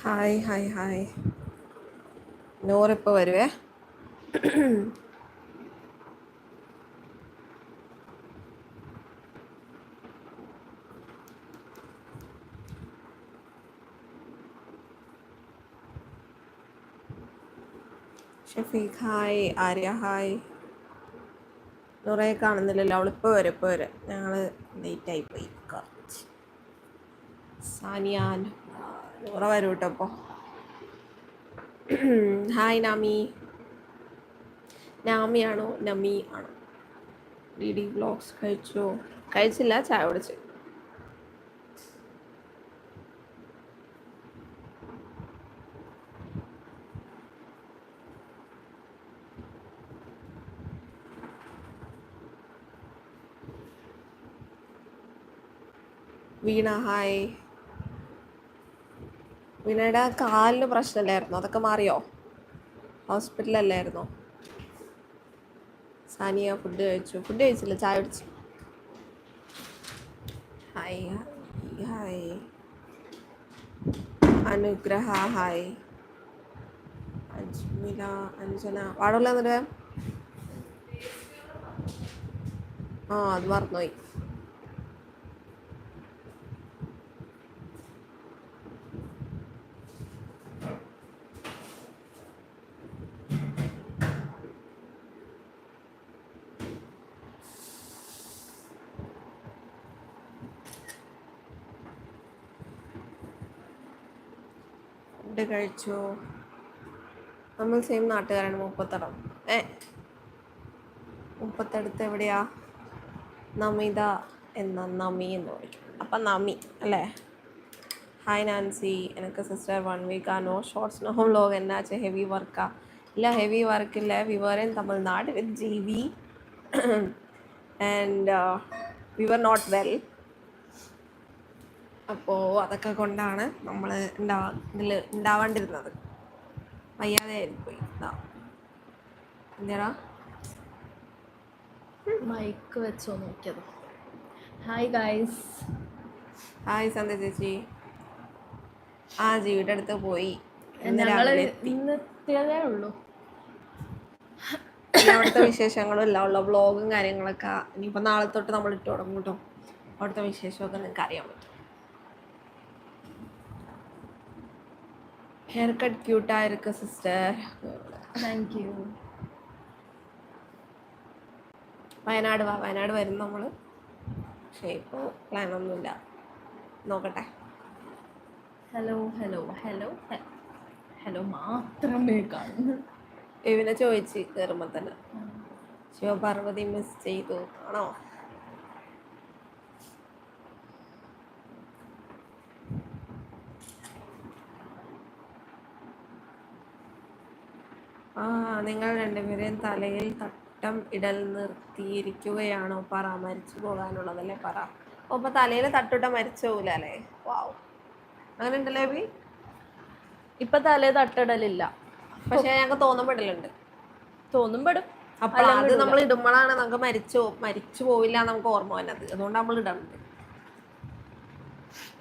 Hi hi hi. നൂറിപ്പോൾ വരുവേ. Shafeeq hi. Arya hi. നൂറയെ കാണുന്നില്ലല്ലോ, അവളിപ്പോൾ വരും ഇപ്പോൾ വരും. ഞങ്ങൾ ലേറ്റായി പോയി കുറച്ച്. സാനിയാൻ നൂറ വരും കേട്ടോ അപ്പോൾ. ഹായ് നാമി. നാമിയാണോ നമി ആണോ? ഡി ഡി വ്ളോഗ്സ് കഴിച്ചോ? കഴിച്ചില്ല, ചായ കുടിച്ചു. വീണ ഹായ്. വീണയുടെ കാലിന് പ്രശ്നമില്ലായിരുന്നു, അതൊക്കെ മാറിയോ? ഹോസ്പിറ്റലല്ലായിരുന്നോ? സാനിയ ഫുഡ് കഴിച്ചു. ഫുഡ് കഴിച്ചില്ല, ചായ കുടിച്ചു. Hi hi. അനുഗ്രഹ ഹായ്. അജ്മില അഞ്ജന പാടില്ല എന്നിട്ട്. അത് മറന്നുപോയി. ഫുഡ് കഴിച്ചു. നമ്മൾ സെയിം നാട്ടുകാരാണ്. മുപ്പത്തടം. മുപ്പത്തടുത്ത് എവിടെയാ? നമിത എന്ന നമി എന്ന് വിളിക്കും. അപ്പം നമി അല്ലേ? Hi Nancy. എനിക്ക് sister 1 week no shorts no vlog. എന്നാച്ച ഹെവി വർക്കാ? ഇല്ല, ഹെവി വർക്കില്ല. We were in Tamil Nadu with GB and we were not well. അപ്പോൾ അതൊക്കെ കൊണ്ടാണ് നമ്മൾ ഇതിൽ ഉണ്ടാവാണ്ടിരുന്നത്. വയ്യാതെ ആയിരിപ്പോയി. എന്താ മൈക്ക് വെച്ചോ നോക്കിയത്. Hi guys. ഹായ് സന്ധ്യ ചേച്ചി. ജിയുടെ അടുത്ത് പോയി. ഞങ്ങള് ഇന്നത്തേതേ ഉള്ളൂ. അവിടുത്തെ വിശേഷങ്ങളും എല്ലാം ഉള്ള വ്ളോഗും കാര്യങ്ങളൊക്കെ ഇനിയിപ്പോൾ നാളെ തൊട്ട് നമ്മൾ ഇട്ട് തുടങ്ങും കേട്ടോ. അവിടുത്തെ വിശേഷമൊക്കെ നിങ്ങൾക്ക് അറിയാൻ പറ്റും. ഹെയർ കട്ട് ക്യൂട്ടായിരിക്കും സിസ്റ്റർ. Thank you. വയനാട് വാ. വയനാട് വരും നമ്മൾ. പക്ഷേ ഇപ്പോൾ പ്ലാനൊന്നുമില്ല, നോക്കട്ടെ. ഹലോ ഹലോ ഹലോ ഹലോ മാത്രമേ കാണുന്നു. ഇവനെ ചോദിച്ച് കയറുമ്പോൾ തന്നെ ശിവപാർവതി മിസ് ചെയ്തു ആണോ? നിങ്ങൾ രണ്ടുപേരെയും തലയിൽ തട്ടം ഇടൽ നിർത്തിയിരിക്കുകയാണോ? പറ. മരിച്ചു പോകാനുള്ളതല്ലേ പറ. അപ്പോൾ തലയിൽ തട്ടിട്ട മരിച്ചു പോകില്ല അല്ലേ? വാവ്, അങ്ങനെ ഉണ്ടല്ലേ ബി? ഇപ്പൊ തലേ തട്ടിടലില്ല, പക്ഷെ ഞങ്ങൾക്ക് തോന്നുമ്പോഴല്ലുണ്ട്. തോന്നുമ്പോഴും അപ്പോൾ അത് നമ്മൾ ഇടുമ്പോഴാണ് നമുക്ക് മരിച്ചു പോവില്ല നമുക്ക് ഓർമ്മ വന്നത്. അതുകൊണ്ട് നമ്മൾ ഇടുന്നുണ്ട്.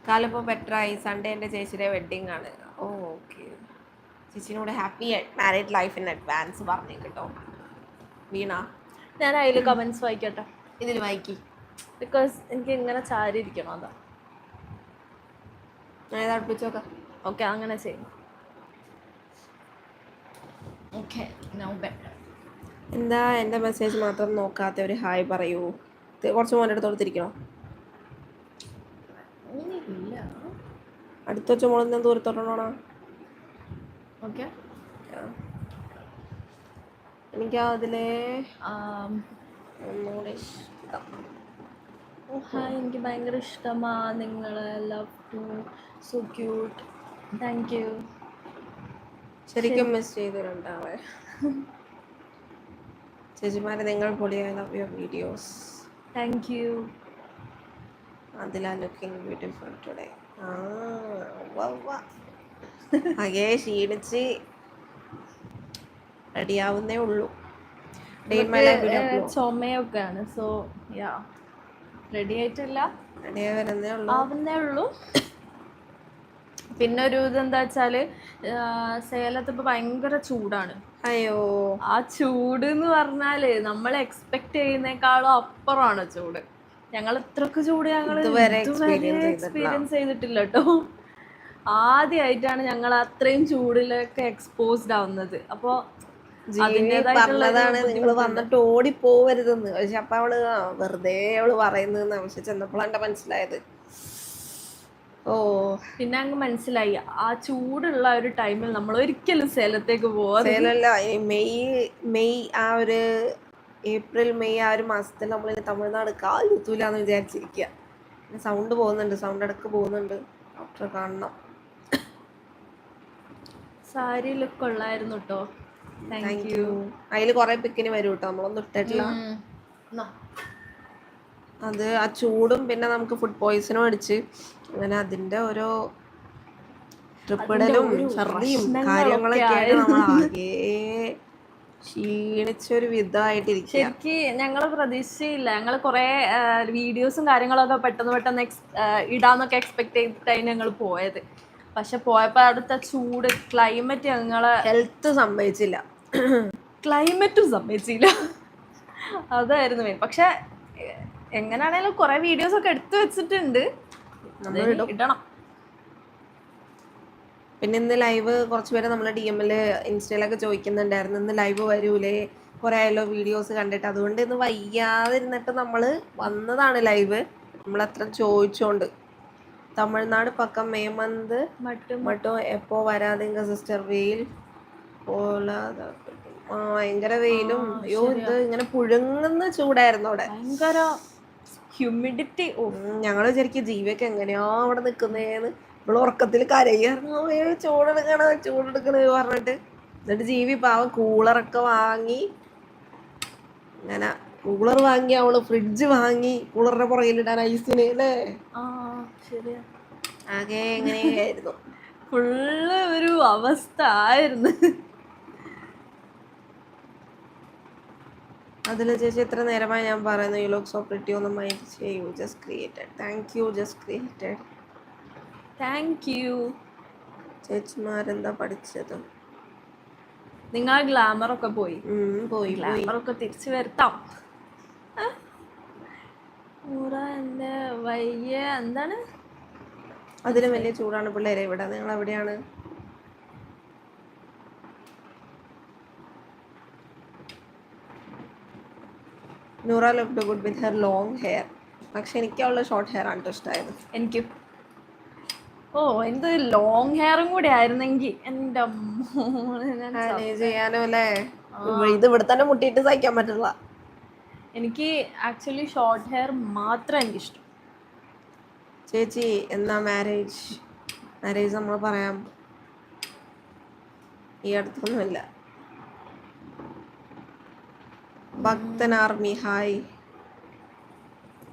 കാലിപ്പോൾ ബെറ്ററായി. സൺഡേ എൻ്റെ ചേച്ചിയുടെ വെഡ്ഡിങ് ആണ്. ഓക്കെ. ചേച്ചിനോട് happy married life in advance പറഞ്ഞു കേട്ടോ വീണ. ഞാൻ അതിൽ കമന്റ്സ് വായിക്കട്ടെ. ഇതിൽ വായിക്കി. ബിക്കോസ് എനിക്ക് ഇങ്ങനെ ചാരി ഇരിക്കണം, അതാ. ഞാൻ ഇത് അടുപ്പിച്ച് നോക്കാം. ഓക്കെ, അങ്ങനെ ചെയ്യും. Okay, now better. എന്താ എൻ്റെ മെസ്സേജ് മാത്രം നോക്കാത്ത ഒരു ഹായ് പറയൂ. കുറച്ച് മോൻ്റെ അടുത്ത് കൊടുത്തിരിക്കണോ? ഇല്ല, അടുത്ത വെച്ച മോളിൽ നിന്ന് ദൂരത്തോട്ടണോണോ? ഓക്കെ. എനിക്ക് അതിലെ ഒന്നുകൂടെ ഇഷ്ടം. ഹായ്, എനിക്ക് ഭയങ്കര ഇഷ്ടമാണ് നിങ്ങളെ. Love too, so cute. Thank you. ശരിക്കും മിസ് ചെയ്തു രണ്ടാളെ. ചേച്ചിമാരെ നിങ്ങൾ പൊളിയായി. Love your videos. Thank you. അതില ലുക്കിംഗ് ബ്യൂട്ടിഫുൾ ടുഡേ. ആകെ ക്ഷീണിച്ച് റെഡിയാവുന്നേ ഉള്ളൂ. ചുമയൊക്കെയാണ്, സോ യാ റെഡി ആയിട്ടില്ല, റെഡിയായി വരുന്നേ ഉള്ളൂ. ആവുന്നേ ഉള്ളൂ. പിന്നെ ഒരു ഇതെന്താ വെച്ചാല് സേലത്ത് ഇപ്പൊ ഭയങ്കര ചൂടാണ്. അയ്യോ ആ ചൂട് എന്ന് പറഞ്ഞാല് നമ്മൾ എക്സ്പെക്ട് ചെയ്യുന്നേക്കാളും അപ്പുറമാണ് ചൂട്. ഞങ്ങൾ ഇത്രക്ക് ചൂട് ഞങ്ങൾ ഇതുവരെ ഇതുവരെ എക്സ്പീരിയൻസ് ചെയ്തിട്ടില്ല കേട്ടോ. ആദ്യമായിട്ടാണ് ഞങ്ങൾ അത്രയും ചൂടിലൊക്കെ എക്സ്പോസ്ഡ് ആവുന്നത്. അപ്പോൾ ജീവി പറഞ്ഞതാണ് നിങ്ങൾ വന്നിട്ട് ഓടി പോവരുതെന്ന്. പക്ഷെ അപ്പൊ അവള് വെറുതെ അവള് പറയുന്നതെന്ന്. പക്ഷെ ചെന്നപ്പോഴാണ് എന്റെ മനസ്സിലായത്. ഓ പിന്നെ അങ്ങ് മനസ്സിലായി ആ ചൂടുള്ള ഒരു ടൈമിൽ നമ്മൾ ഒരിക്കലും സേലത്തേക്ക് പോവാതെ. സേലല്ല, മെയ് ആ ഒരു ഏപ്രിൽ മെയ് ആ ഒരു മാസത്തിൽ നമ്മൾ തമിഴ്നാട് കാലുത്തൂലെന്ന് വിചാരിച്ചിരിക്കുക. സൗണ്ട് പോകുന്നുണ്ട്, സൗണ്ട് ഇടക്ക് പോകുന്നുണ്ട്. ഡോക്ടറെ കാണണം. സാരി ലുക്ക് ഉള്ളായിരുന്നു കേട്ടോ. Thank you. അതിൽ കുറെ പിക്കിന് വരും കേട്ടോ, നമ്മളൊന്നും ഇട്ടിട്ടില്ല. അത് ആ ചൂടും പിന്നെ നമുക്ക് ഫുഡ് പോയിസണും അടിച്ച് അങ്ങനെ അതിന്റെ ഓരോ ട്രിപ്പിടലും ഛർദിയും കാര്യങ്ങളൊക്കെ ആയിട്ട് നമ്മൾ ആകെ ക്ഷീണിച്ചൊരു വിധമായിട്ടിരിക്കുക. ശരിക്ക് ഞങ്ങൾ പ്രതീക്ഷിച്ചില്ല. ഞങ്ങൾ കുറെ വീഡിയോസും കാര്യങ്ങളൊക്കെ പെട്ടെന്ന് ഇടാന്നൊക്കെ എക്സ്പെക്ട് ചെയ്തിട്ടാണ് ഞങ്ങൾ പോയത്. പക്ഷെ പോയപ്പോ അവിടുത്തെ ചൂട് ക്ലൈമറ്റ് ഞങ്ങളെ ഹെൽത്ത് സമ്മതിച്ചില്ല. ക്ലൈമറ്റും സമ്മതിച്ചില്ല. അതായിരുന്നു മെയിൻ. പക്ഷെ എങ്ങനെയാണേലും കുറെ വീഡിയോസ് ഒക്കെ എടുത്തു വെച്ചിട്ടുണ്ട്, ഇടണം. പിന്നെ ഇന്ന് ലൈവ് കുറച്ച് പേര് നമ്മളെ DM-ല് ഇൻസ്റ്റയിലൊക്കെ ചോദിക്കുന്നുണ്ടായിരുന്നു, ഇന്ന് ലൈവ് വരൂലേ, കുറെ ആയല്ലോ വീഡിയോസ് കണ്ടിട്ട്. അതുകൊണ്ട് ഇന്ന് വയ്യാതിരുന്നിട്ട് നമ്മൾ വന്നതാണ് ലൈവ്. നമ്മളത്ര ചോദിച്ചോണ്ട്. തമിഴ്നാട് പക്കം മേ മന്ത് മട്ടോ എപ്പോ വരാതിങ്ക സിസ്റ്റർ വെയിൽ പോലാതെ. ഭയങ്കര വെയിലും അയ്യോ ഇത് ഇങ്ങനെ പുഴുങ്ങുന്ന ചൂടായിരുന്നു അവിടെ. ഭയങ്കര ഹ്യൂമിഡിറ്റി. ഞങ്ങൾ വിചാരിക്കും ജീവിയൊക്കെ എങ്ങനെയാ അവിടെ നിക്കുന്നേന്ന്. നമ്മൾ ഉറക്കത്തിൽ കരയായിരുന്നു, ചൂടെടുക്കണ പറഞ്ഞിട്ട്. എന്നിട്ട് ജീവി പാവം കൂളറൊക്കെ വാങ്ങി, അങ്ങനെ കൂളർ വാങ്ങി, അവള് ഫ്രിഡ്ജ് വാങ്ങി കൂളറിന്റെ പുറകിലിടാൻ ഐസിന് അല്ലേ. ആകെ എങ്ങനെയായിരുന്നു, ഫുള്ള് ഒരു അവസ്ഥ ആയിരുന്നു. അതിൽ ചേച്ചി എത്ര നേരമായി ഞാൻ പറയുന്നു യു ലുക്ക് സോ പ്രിറ്റി, ഒന്ന് മൈൻഡ് ചെയ്യൂ, just created. Thank you, just created. Thank you. ചേച്ചിമാരെന്താ പഠിച്ചത്? നിങ്ങൾ ഗ്ലാമറൊക്കെ പോയി. ഗ്ലാമറൊക്കെ തിരിച്ചു വരുത്താം. എന്റെ വയ്യ എന്താണ് അതിലും വലിയ ചൂടാണ് പിള്ളേരെ ഇവിടെ. നിങ്ങൾ എവിടെയാണ്? Noora looked good with hair long hair. പക്ഷെ എനിക്ക് അവളുടെ ഷോർട്ട് ഹെയർ ആണ് ഇഷ്ടമായത്. എനിക്ക് എന്ത് ലോങ് ഹെയറും കൂടി ആയിരുന്നെങ്കിൽ എന്റെ ചെയ്യാനോ അല്ലേ. ഇത് ഇവിടെ തന്നെ മുട്ടിയിട്ട് സഹിക്കാൻ പറ്റില്ല. എനിക്ക് ആക്ച്വലി ഷോർട്ട് ഹെയർ മാത്രം എനിക്കിഷ്ടം. ചേച്ചി എന്നാ മാരേജ് നമ്മൾ പറയാം, ഈ അടുത്തൊന്നുമില്ല. ഭക്തൻ army hi.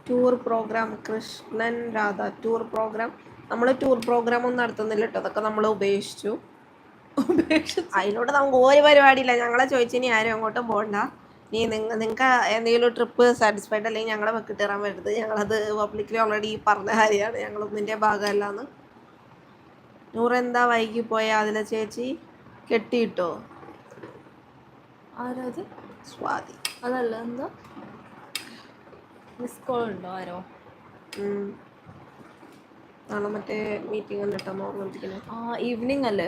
Tour programme Krishnan Radha. Tour programme നമ്മൾ ഒന്നും നടത്തുന്നില്ല കേട്ടോ. അതൊക്കെ നമ്മൾ ഉപേക്ഷിച്ചു. അതിലൂടെ നമുക്ക് ഒരു പരിപാടിയില്ല. ഞങ്ങളെ ചോദിച്ചിനി ആരും അങ്ങോട്ടും പോകണ്ട. നീ നിങ്ങൾക്ക് എന്തെങ്കിലും ട്രിപ്പ് സാറ്റിസ്ഫൈഡ് അല്ലെങ്കിൽ ഞങ്ങളെ വെക്കിട്ട് തരാൻ വരരുത്. ഞങ്ങളത് പബ്ലിക്കലി ഓൾറെഡി പറഞ്ഞ കാര്യമാണ്, ഞങ്ങളൊന്നിൻ്റെ ഭാഗമല്ലാന്ന്. നൂറെന്താ വൈകി പോയ അതിലെ ചേച്ചി കെട്ടിയിട്ടോ? ആരത്? സ്വാതി. അതല്ല എന്താ മിസ് കോൾ ഉണ്ടോ ആരോ? നാളെ മറ്റേ മീറ്റിംഗ് ഉണ്ടോ ഓർമ്മിപ്പിക്കണേ? ഈവനിങ് അല്ലേ?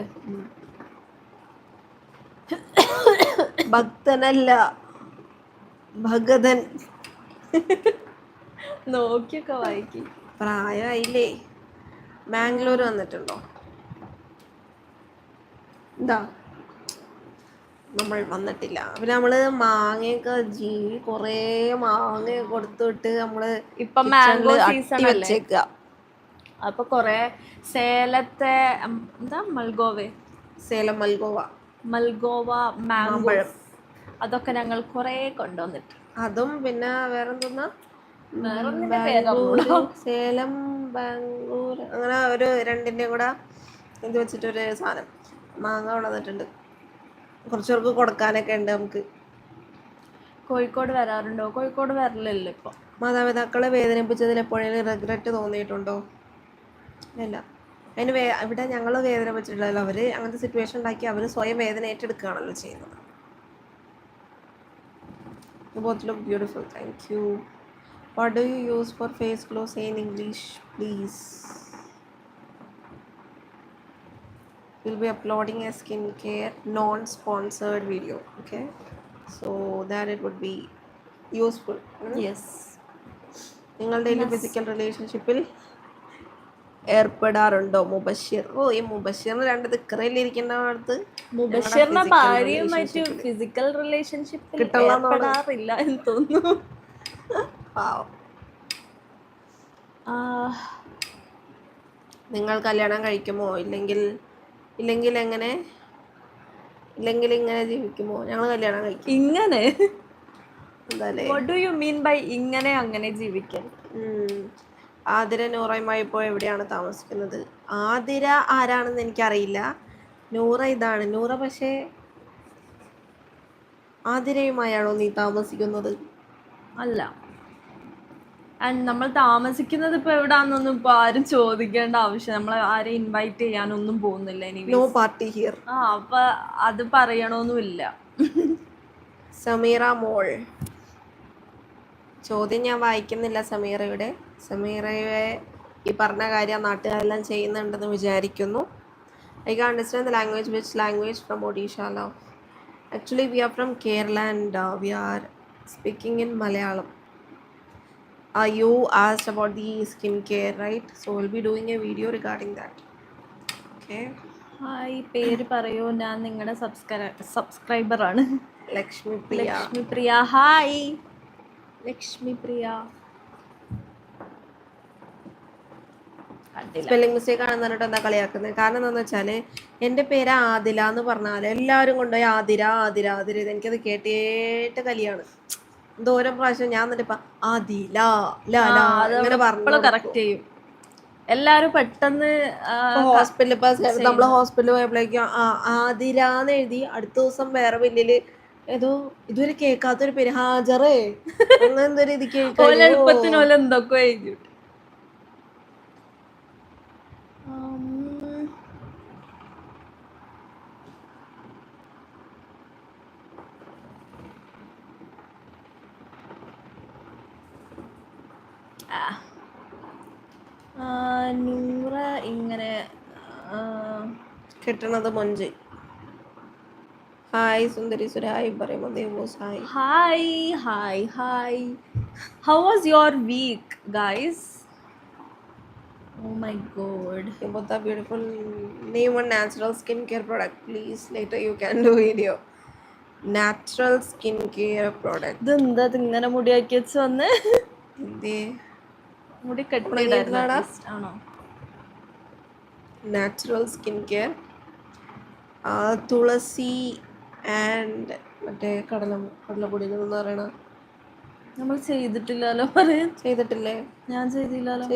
ഭക്തനല്ല ഭഗതൻ. നോക്കിയൊക്കെ വായിക്കും. പ്രായമായില്ലേ. ബാംഗ്ലൂർ വന്നിട്ടുണ്ടോ? എന്താ നമ്മൾ വന്നിട്ടില്ല. പിന്നെ നമ്മള് മാങ്ങയൊക്കെ കൊറേ മാങ്ങ കൊടുത്തിട്ട് നമ്മള് ഇപ്പൊ മാംഗോ സീസൺ വെച്ചേക്കുക. അപ്പൊ കൊറേ സേലത്തെ എന്താ സേലം മൽഗോവ മാംഗോ അതൊക്കെ ഞങ്ങൾ കൊറേ കൊണ്ടുവന്നിട്ട്. അതും പിന്നെ വേറെന്തൊന്നാ സേലം ബാംഗ്ലൂർ അങ്ങനെ ഒരു രണ്ടിൻ്റെയും കൂടെ ഇത് വെച്ചിട്ടൊരു സാധനം മാങ്ങ കൊണ്ടുവന്നിട്ടുണ്ട്. കുറച്ച് പേർക്ക് കൊടുക്കാനൊക്കെ ഉണ്ട് നമുക്ക്. കോഴിക്കോട് വരാറുണ്ടോ? കോഴിക്കോട് വരലില്ല ഇപ്പൊ. മാതാപിതാക്കളെ വേദനിപ്പിച്ചതിൽ എപ്പോഴെങ്കിലും റിഗ്രറ്റ് തോന്നിയിട്ടുണ്ടോ? ഇല്ല. അതിന് ഇവിടെ ഞങ്ങൾ വേദന പറ്റില്ലല്ലോ, അവർ അങ്ങനത്തെ സിറ്റുവേഷൻ ഉണ്ടാക്കി അവർ സ്വയം വേദന ഏറ്റെടുക്കുകയാണല്ലോ ചെയ്യുന്നത്. You both look beautiful, thank you. What do you use for face glow? Say in English, please. We'll be uploading a skincare non-sponsored video, okay? So that it would be useful. Yes. നിങ്ങൾ daily physical റിലേഷൻഷിപ്പിൽ ഏർപ്പെടാറുണ്ടോ? മുബഷിർ. ഓ, ഈ മുബഷിറിന് 2 ദിക്കറയിൽ ഇരിക്കേണ്ടത്. മുബഷിറിന്റെ ഭാര്യയുമായിട്ട് physical റിലേഷൻഷിപ്പിൽ ഏർപ്പെടാറില്ല എന്ന് തോന്നുന്നു. നിങ്ങൾ കല്യാണം കഴിക്കുമോ? ഇല്ലെങ്കിൽ എങ്ങനെ? ഇല്ലെങ്കിൽ ഇങ്ങനെ ജീവിക്കുമോ? ഞങ്ങൾ കല്യാണം കഴിക്കും. ഇങ്ങനെ? എന്തായാലും What do you mean by ഇങ്ങനെ അങ്ങനെ ജീവിക്കാൻ? ആതിര നൂറയുമായി ഇപ്പോൾ എവിടെയാണ് താമസിക്കുന്നത്? ആതിര ആരാണെന്ന് എനിക്കറിയില്ല. നൂറ ഇതാണ്. നൂറ പക്ഷേ ആതിരയുമായാണോ നീ താമസിക്കുന്നത്? അല്ല. ആൻഡ് നമ്മൾ താമസിക്കുന്നത് ഇപ്പൊ എവിടാന്നൊന്നും ഇപ്പൊ ആരും ചോദിക്കേണ്ട ആവശ്യം, നമ്മൾ ആരെയും ഇൻവൈറ്റ് ചെയ്യാനൊന്നും പോകുന്നില്ല. No party here. അപ്പൊ അത് പറയണോന്നുമില്ല. സമീറ മോൾ. ചോദ്യം ഞാൻ വായിക്കുന്നില്ല സമീറയുടെ. സമീറയെ ഈ പറഞ്ഞ കാര്യം നാട്ടുകാരെല്ലാം ചെയ്യുന്നുണ്ടെന്ന് വിചാരിക്കുന്നു. I can understand the language. Which language? From Odisha, love. Actually, we are from Kerala and we are speaking in Malayalam. You asked about the skincare, right? So we'll be doing a video regarding that. Okay. Hi, പേര് പറയൂ. ഞാൻ നിങ്ങളുടെ subscriber ആണ്. Lakshmi Priya. Lakshmi Priya. Hi Lakshmi Priya. Spelling mistake ആണെന്ന് പറഞ്ഞിട്ട് എന്താ കളിയാക്കുന്നത്? കാരണം എന്താണെന്ന് വെച്ചാൽ എൻ്റെ പേര് ആദില എന്ന് പറഞ്ഞാൽ എല്ലാവരും കൊണ്ടുപോയി ആതിര ആതിര ആതിര. എനിക്കത് കേട്ടേട്ട് കലിയാണ്. എന്തോരം പ്രാവശ്യം ഞാൻ എന്നിട്ട് ആദില അങ്ങനെ പറഞ്ഞു കറക്റ്റ് ചെയ്യും എല്ലാരും പെട്ടെന്ന്. ഹോസ്പിറ്റലിൽ ഇപ്പൊ നമ്മള് ഹോസ്പിറ്റലിൽ പോയപ്പോഴേക്കും ആതിരാന്ന് എഴുതി, അടുത്ത ദിവസം വേറെ വലിയ ഏതോ ഇതുവരെ കേൾക്കാത്തൊരു പേര് ഹാജറേ അങ്ങനെ എന്തോ രീതിക്ക് എളുപ്പത്തിനോലെ എന്തൊക്കെ എഴുതിയിട്ട്. നൂറ ഇങ്ങനെ കിട്ടണത് മൊഞ്ച്. ഹായ് സുന്ദരി സുരായി പറയുമ്പോൾ ദേവോസ് hi. Hi hi hi. How was your week guys? Oh my god. You both are beautiful. Name one natural skincare product, please. Later you can do video. Natural skincare product. ഇതെന്താ ഇങ്ങനെ മുടിയാക്കി വെച്ച് വന്ന്? മുടി കെട്ടിടാണോ? നാച്ചുറൽ സ്കിൻ കെയർ, തുളസി and മറ്റേ കടലപ്പൊടി എന്ന് പറയണ. നമ്മൾ ചെയ്തിട്ടില്ലല്ലോ. പറയാൻ ചെയ്തിട്ടില്ലേ? ഞാൻ ചെയ്തില്ലല്ലോ.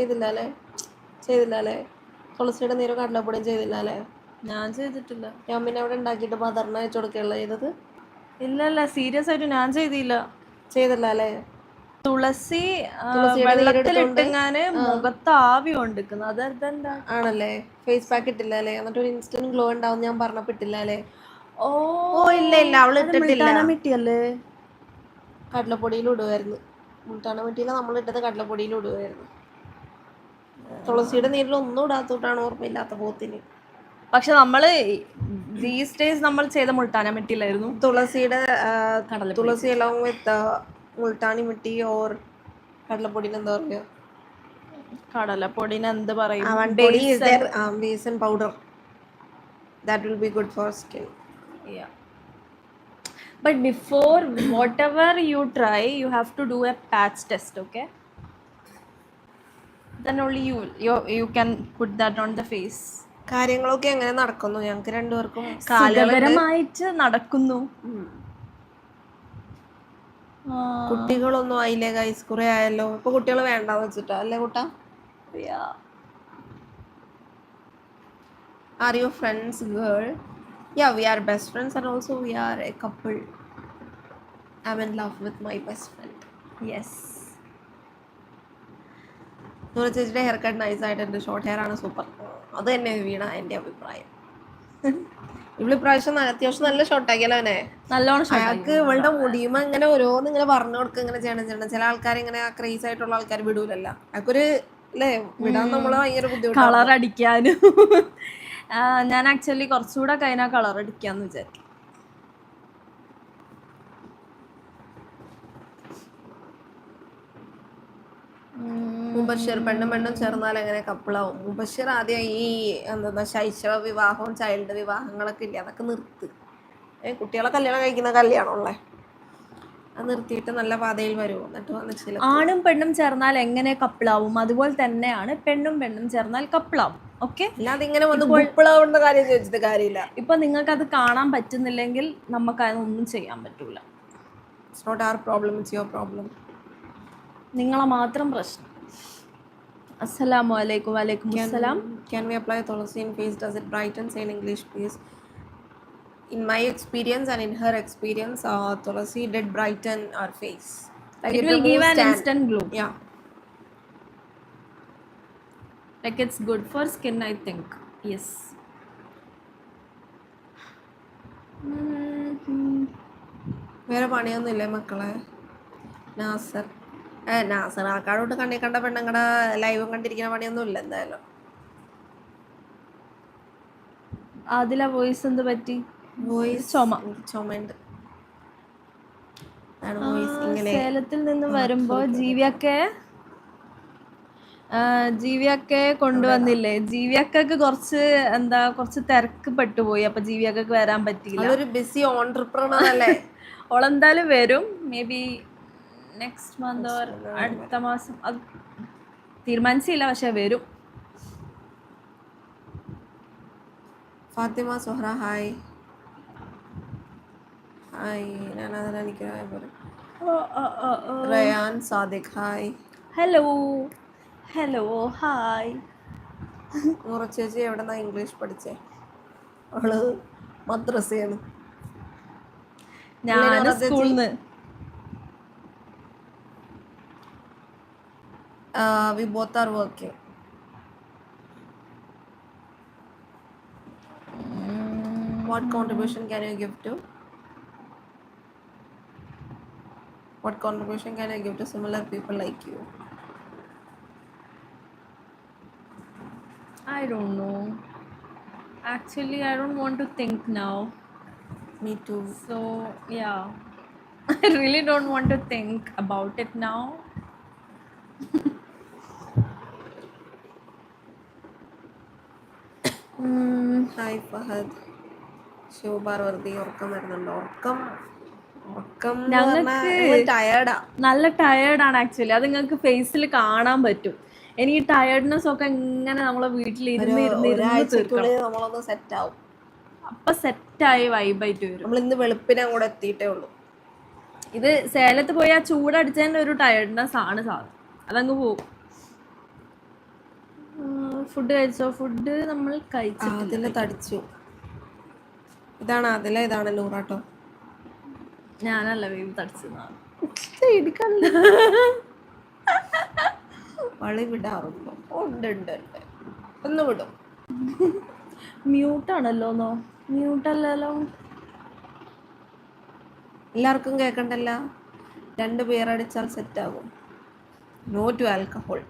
ചെയ്തില്ലല്ലേ? തുളസിയുടെ നീരും കടലപ്പൊടിയും ചെയ്തില്ലല്ലേ? ഞാൻ ചെയ്തിട്ടില്ല. ഞാൻ പിന്നെ അവിടെ ഉണ്ടാക്കിയിട്ട് പതറിന് വെച്ച് കൊടുക്കുകയല്ല ചെയ്തത്. ഇല്ല സീരിയസ് ആയിട്ട് ഞാൻ ചെയ്തില്ലല്ലേ? തുളസി വെള്ളത്തിലിട്ടിങ്ങാന് മുഖത്ത് ആവി കൊണ്ടിരിക്കുന്നു. അതെന്താ ആണല്ലേ? ഫേസ് പാക്ക് ഇട്ടില്ലല്ലേ? എന്നിട്ട് ഒരു ഇൻസ്റ്റന്റ് ഗ്ലോ ഉണ്ടാവും ഞാൻ പറഞ്ഞപ്പെട്ടില്ലല്ലേ? ഓ ഇല്ല അവള് ഇട്ടിട്ടില്ല. മിട്ടിയല്ലേ? കടലപ്പൊടിയിൽ ഇടുമായിരുന്നു. മുൾട്ടാന മിട്ടിയില നമ്മൾ ഇട്ടത് കടലപ്പൊടിയിൽ ഇടുമായിരുന്നു. തുളസിയുടെ നീരിൽ ഒന്നും ഇടാത്തോട്ടാണ് ഓർമ്മയില്ലാത്ത പോത്തിന്. പക്ഷെ നമ്മള് ദീസ് ഡേയ്സ് നമ്മൾ ചെയ്ത മുൾട്ടാന മിട്ടിയിലായിരുന്നു. Tulsi along with Multani mitti or കടലപ്പൊടിന് എന്താ പറയുക? കടലപ്പൊടിന് എന്ത് പറയും? Besan powder. That will be good for skin. Yeah. But before whatever you try, you have to do a patch test, okay? Then only you can put that on the face. കാര്യങ്ങളൊക്കെ എങ്ങനെ നടക്കുന്നു? ഞങ്ങൾക്ക് രണ്ടുപേർക്കും സുഖകരമായിട്ട് നടക്കുന്നു. കുട്ടികളൊന്നും ആയില്ലേ ഗൈസ്? കുറെ ആയല്ലോ. ഇപ്പൊ കുട്ടികൾ വേണ്ടെന്ന് വെച്ചിട്ടാ അല്ലേ കുട്ടാ? Are you friends, girl? Yeah, we are best friends and also we are a couple. I'm in love with my best friend. Yes. നൂറ് ചേച്ചിയുടെ ഹെയർ കട്ട് നൈസ് ആയിട്ടുണ്ട്. ഷോർട്ട് ഹെയർ ആണ്, സൂപ്പർ. അത് തന്നെ വീണ എൻ്റെ അഭിപ്രായം. ഇവള് ഇപ്രാവശ്യം അത്യാവശ്യം നല്ല ഷോട്ടാക്കിയല്ലോ അവനെ. നല്ലോണം അയാൾക്ക് ഇവളുടെ മുടിയുമ്പോ ഇങ്ങനെ ഓരോന്ന് ഇങ്ങനെ പറഞ്ഞു കൊടുക്കുക, ഇങ്ങനെ ചെയ്യണം. ചില ആൾക്കാർ ഇങ്ങനെ ക്രേസ് ആയിട്ടുള്ള ആൾക്കാർ വിടൂലല്ലോ. അയാൾക്കൊരു അല്ലേ വിടാൻ നമ്മള് ഭയങ്കര ബുദ്ധിമുട്ടാണ്. കളർ അടിക്കാനും ഞാൻ ആക്ച്വലി കുറച്ചുകൂടെ കഴിഞ്ഞാൽ കളർ അടിക്കാന്ന് വിചാരിക്കും. മുബഷിർ പെണ്ണും ചേർന്നാൽ എങ്ങനെ കപ്പിളാവും? മുബഷിർ ആദ്യം ഈ എന്താ ശൈശവ വിവാഹവും ചൈൽഡ് വിവാഹങ്ങളൊക്കെ ഇല്ലേ, അതൊക്കെ നിർത്ത്. കുട്ടികളെ കല്യാണം കഴിക്കുന്ന കല്യാണമല്ലേ, അത് നിർത്തിയിട്ട് നല്ല പാതയിൽ വരുമോ, എന്നിട്ട് വന്നിട്ടില്ല. ആണും പെണ്ണും ചേർന്നാൽ എങ്ങനെ കപ്പിളാവും, അതുപോലെ തന്നെയാണ് പെണ്ണും ചേർന്നാൽ കപ്പിളാവും. ഓക്കെ, അല്ലാതെ ഇങ്ങനെ വന്ന് കപ്പിളാവേണ്ട കാര്യം ചോദിച്ചിട്ട് കാര്യമില്ല. ഇപ്പൊ നിങ്ങൾക്ക് അത് കാണാൻ പറ്റുന്നില്ലെങ്കിൽ നമുക്ക് അതൊന്നും ചെയ്യാൻ പറ്റൂല. It's not our problem, it's your problem. നിങ്ങളെ മാത്രം പ്രശ്നം. അസ്സലാമു അലൈക്കും. വലൈക്കും അസ്സലാം. Can we apply Thulasi in face? Does it brighten? Say in English please. In my experience and in her experience, tulasi did brighten our face. Like it will give an instant glow. Yeah. Like it's good for skin, I think. Yes. വേറെ പണിയൊന്നുമില്ലേ മക്കളെ? നാസർ ആക്കാടോട്ട് കണ്ണി കണ്ട പെണ്ണുങ്ങളുടെ ലൈവും കണ്ടിരിക്കുന്ന പണിയൊന്നും ഇല്ല എന്തായാലും. അതിലെ voice എന്ത് പറ്റി? വോയിസ് ചുമയുണ്ട്. സേലത്തിൽ നിന്ന് വരുമ്പോ ജീവിയൊക്കെ കൊണ്ടുവന്നില്ലേ? ജീവിയൊക്കെ കുറച്ച് തിരക്ക് പെട്ടുപോയി. അപ്പൊ ജീവിയൊക്കെ വരാൻ പറ്റിയില്ല. ഒരു ബിസി ഓൺട്രപ്രണർ അല്ലേ? ഓളെന്തായാലും വരും. Maybe next month or അടുത്ത മാസം, അത് തീരുമാനിച്ചില്ല, പക്ഷെ വരും. ഫാത്തിമ സുഹ്റ ഹായ്. ഞാനതെനിക്ക് Rayan Sadiq hi. Hello hi. ചേച്ചി എവിടെന്നാ ഇംഗ്ലീഷ് പഠിച്ചേ? അവള് മദ്രസയാണ്. ഞാൻ സ്കൂളിന്ന്. We both are working. What contribution can you give to? What contribution can I give to similar people like you? I don't know. Actually, I don't want to think now. Me too. So, yeah. I really don't want to think about it now. Hi Fahad. Shivaparvathi ഉറക്കം വരുന്നുണ്ടോ? ഉറക്കം ടയേർഡാ, നല്ല ടയേർഡാണ് actually. അത് നിങ്ങൾക്ക് ഫേസിൽ കാണാൻ പറ്റും. എനിക്ക് ടയേർഡ്നെസ് ഒക്കെ ഇങ്ങനെ നമ്മളെ വീട്ടിലിരുന്ന് നമ്മളൊന്ന് സെറ്റ് ആവും. അപ്പൊ സെറ്റായി വൈബായിട്ട് വരും. നമ്മൾ ഇന്ന് വെളുപ്പിനെ അങ്ങോട്ട് എത്തിയിട്ടേ ഉള്ളൂ. ഇത് സേലത്ത് പോയി ആ ചൂടടിച്ചതിന്റെ ഒരു ടയേർഡ്നെസ് ആണ് സാധനം, അതങ്ങ് പോകും. ഫുഡ് കഴിച്ചോ? ഫുഡ് നമ്മൾ കഴിച്ചിട്ടില്ല. തടിച്ചു. ഇതാണ് നൂറാട്ടോ. ഞാനല്ല ബേബി തടിച്ചതാണ്. വളി വിടാറുണ്ടോ? ഉണ്ട് ഒന്ന് വിടും. മ്യൂട്ടാണല്ലോ. മ്യൂട്ടല്ലല്ലോ. എല്ലാവർക്കും കേൾക്കണ്ടല്ല. 2 പേരടിച്ചാൽ സെറ്റാകും. No to alcohol.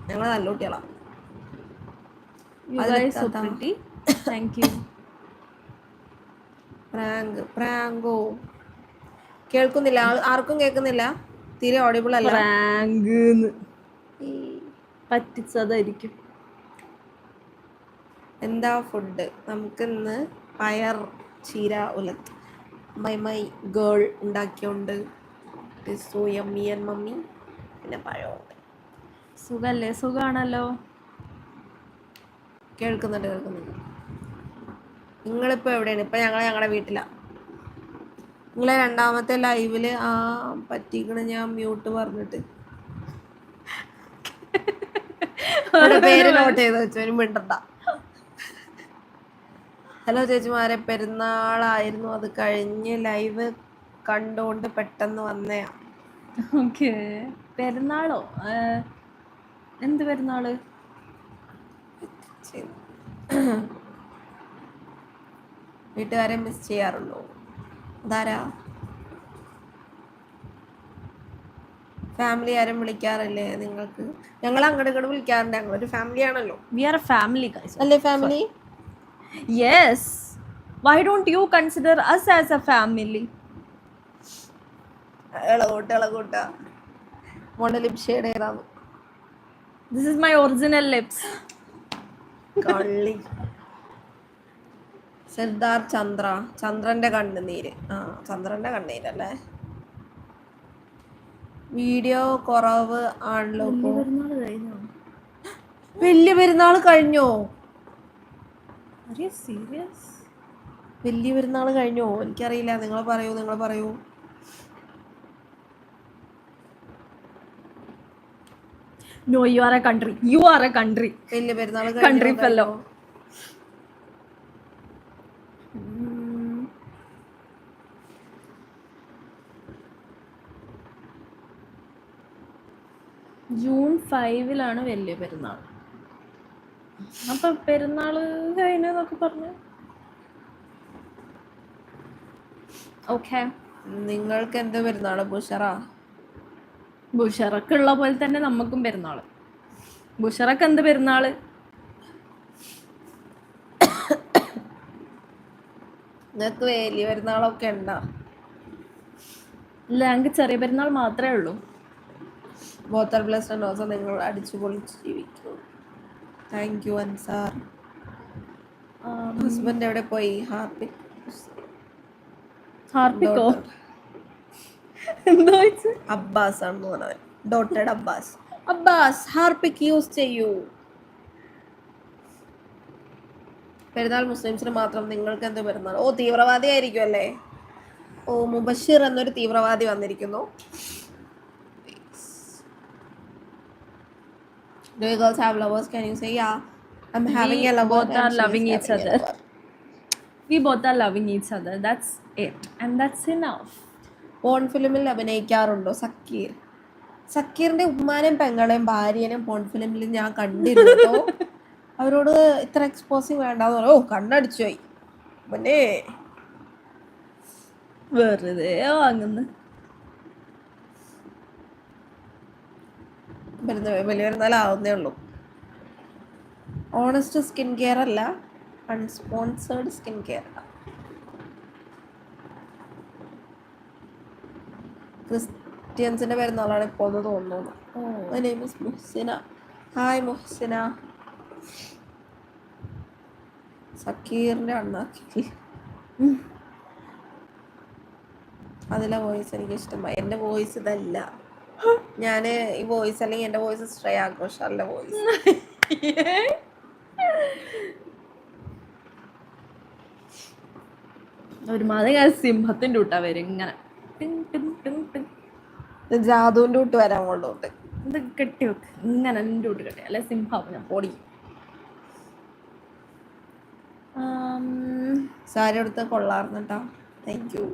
ഞങ്ങൾ നല്ല കുട്ടികളാണ്. പ്രാങ്കോ കേൾക്കുന്നില്ല? ആർക്കും കേൾക്കുന്നില്ല? തീരെ ഓഡിബിൾ അല്ല. പറ്റിച്ചതായിരിക്കും. എന്താ ഫുഡ്? നമുക്കിന്ന് പയർ ചീര ഉലത്ത് മൈ ഗേൾ ഉണ്ടാക്കിയോണ്ട് സോ യമ്മി ആൻഡ് മമ്മി. പിന്നെ പഴമുണ്ട്. സുഖല്ലേ? സുഖാണല്ലോ. കേൾക്കുന്നുണ്ട്. നിങ്ങളിപ്പോൾ എവിടെയാണ്? ഇപ്പം ഞങ്ങളുടെ വീട്ടിലാണ്. നിങ്ങളെ രണ്ടാമത്തെ ലൈവില് പറ്റിക്കണ് ഞാൻ മ്യൂട്ട് പറഞ്ഞിട്ട്. പേര് നോട്ട് ചെയ്ത് വെച്ചു, മിണ്ടണ്ട. ഹലോ ചേച്ചിമാരെ, പെരുന്നാളായിരുന്നു, അത് കഴിഞ്ഞ് ലൈവ് കണ്ടോണ്ട് പെട്ടെന്ന് വന്നയാ. ഓക്കെ. പെരുന്നാളോ? എന്ത് പെരുന്നാള്? വീട്ടുകാരെ മിസ് ചെയ്യാറുണ്ടോ? അതാരാ? ഫാമിലി ആരും വിളിക്കാറില്ലേ നിങ്ങൾക്ക്? ഞങ്ങൾ അങ്ങോട്ട് ഇങ്ങോട്ട് വിളിക്കാറുണ്ട്. ഞങ്ങളൊരു ഫാമിലി ആണല്ലോ. We are a family, guys. അല്ലേ family? Yes. Why don't you consider us as a family? ഇളകൂട്ട മോളുടെ ലിപ് ഷെയ്ഡ് ഏതാണ്? This is my original lips. കള്ളി. സിദ്ധാർത്ഥ് ചന്ദ്രന്റെ കണ്ണുനീര്. ചന്ദ്രന്റെ കണ്ണീരല്ലേ? വീഡിയോ കുറവ് ആണല്ലോ. വലിയ പെരുന്നാൾ കഴിഞ്ഞോ? Are you serious? വലിയ പെരുന്നാൾ കഴിഞ്ഞോ? എനിക്കറിയില്ല. നിങ്ങൾ പറയൂ. No, you are a country. വലിയ പെരുന്നാൾ Country fellow. June 5 വലിയ പെരുന്നാൾ. അപ്പൊ പെരുന്നാള് കഴിഞ്ഞൊക്കെ പറഞ്ഞു. ഓക്കെ, നിങ്ങൾക്ക് എന്ത് പെരുന്നാള്? ബുഷറക്കുള്ള പോലെ തന്നെ നമുക്കും പെരുന്നാള്. ബുഷറക്ക് എന്ത് പെരുന്നാള്? നിങ്ങൾക്ക് വലിയ പെരുന്നാളൊക്കെ ഉണ്ടോ? ഇല്ല, ഞങ്ങൾക്ക് ചെറിയ പെരുന്നാൾ മാത്രമേ ഉള്ളൂ. ബോത്തർ ബ്ലസ്ഡ് ആൻഡ് ഓൾസോ നിങ്ങൾ അടിച്ചു പൊളിച്ച് ജീവിക്കൂ. Thank you Ansar. ഹസ്ബൻഡ് എവിടെ പോയി? ഹാർപ്പിക്കോ എന്താ അബ്ബാസ് ആണെന്ന് പറഞ്ഞത്. ഡോട്ടഡ് അബ്ബാസ് ഹാർപ്പിക് യൂസ് ചെയ്യൂ. പെരുന്നാൾ മുസ്ലിംസിന് മാത്രം. നിങ്ങൾക്ക് എന്ത് പെരുന്നാൾ? ഓ, തീവ്രവാദി ആയിരിക്കും അല്ലേ? ഓ, മുബഷിർ എന്നൊരു തീവ്രവാദി വന്നിരിക്കുന്നു. Do you girls have lovers? Can you say yeah? I'm having a lover. Both are loving each other. We both are loving each other. That's it. And that's enough. Porn ഫിലിമിൽ അഭിനയിക്കാറുണ്ടോ? സക്കീറിന്റെ ഉമ്മാനെയും പെങ്ങളെയും ഭാര്യനെയും പോൺ ഫിലിമിൽ ഞാൻ കണ്ടിരുന്നു. അവരോട് ഇത്ര exposing വേണ്ടാന്ന് പറഞ്ഞു. ഓ, കണ്ണടിച്ചു പോയി. പിന്നെ വെറുതെ വാങ്ങുന്നു. വലിയ പെരുന്നാളാവുന്നേ ഉള്ളൂ. ഓണസ്റ്റ് സ്കിൻ കെയർ അല്ല, അൺസ്പോൺസേർഡ് സ്കിൻ കെയർ. ക്രിസ്ത്യൻസിന്റെ പെരുന്നാളാണ് ഇപ്പോൾ എന്ന് തോന്നുന്നു. My name is Muhsina. Hi Muhsina. സക്കീറിന്റെ അണ്ണാക്കി അതിലെ വോയിസ് എനിക്ക് ഇഷ്ടമായി. എൻ്റെ വോയിസ് ഇതല്ല. ഞാൻ ഈ വോയിസ് അല്ലെങ്കിൽ എൻ്റെ വോയിസ് ശ്രേയ ഘോഷാലിന്റെ വോയിസ്. ഒരുമാതിരി സിംഹത്തിന്റെ കൂട്ടാ വരും ഇങ്ങനെ ജാദുവിന്റെ കൂട്ട് വരാൻ കൊണ്ടോട്ട് ഇത് കെട്ടി വെക്ക് ഇങ്ങനെ എൻ്റെ കൂട്ട് കെട്ടി അല്ലെ സിംഹം ഞാൻ പൊടി. സാരി എടുത്ത് കൊള്ളാർന്നിട്ടാ. Thank you.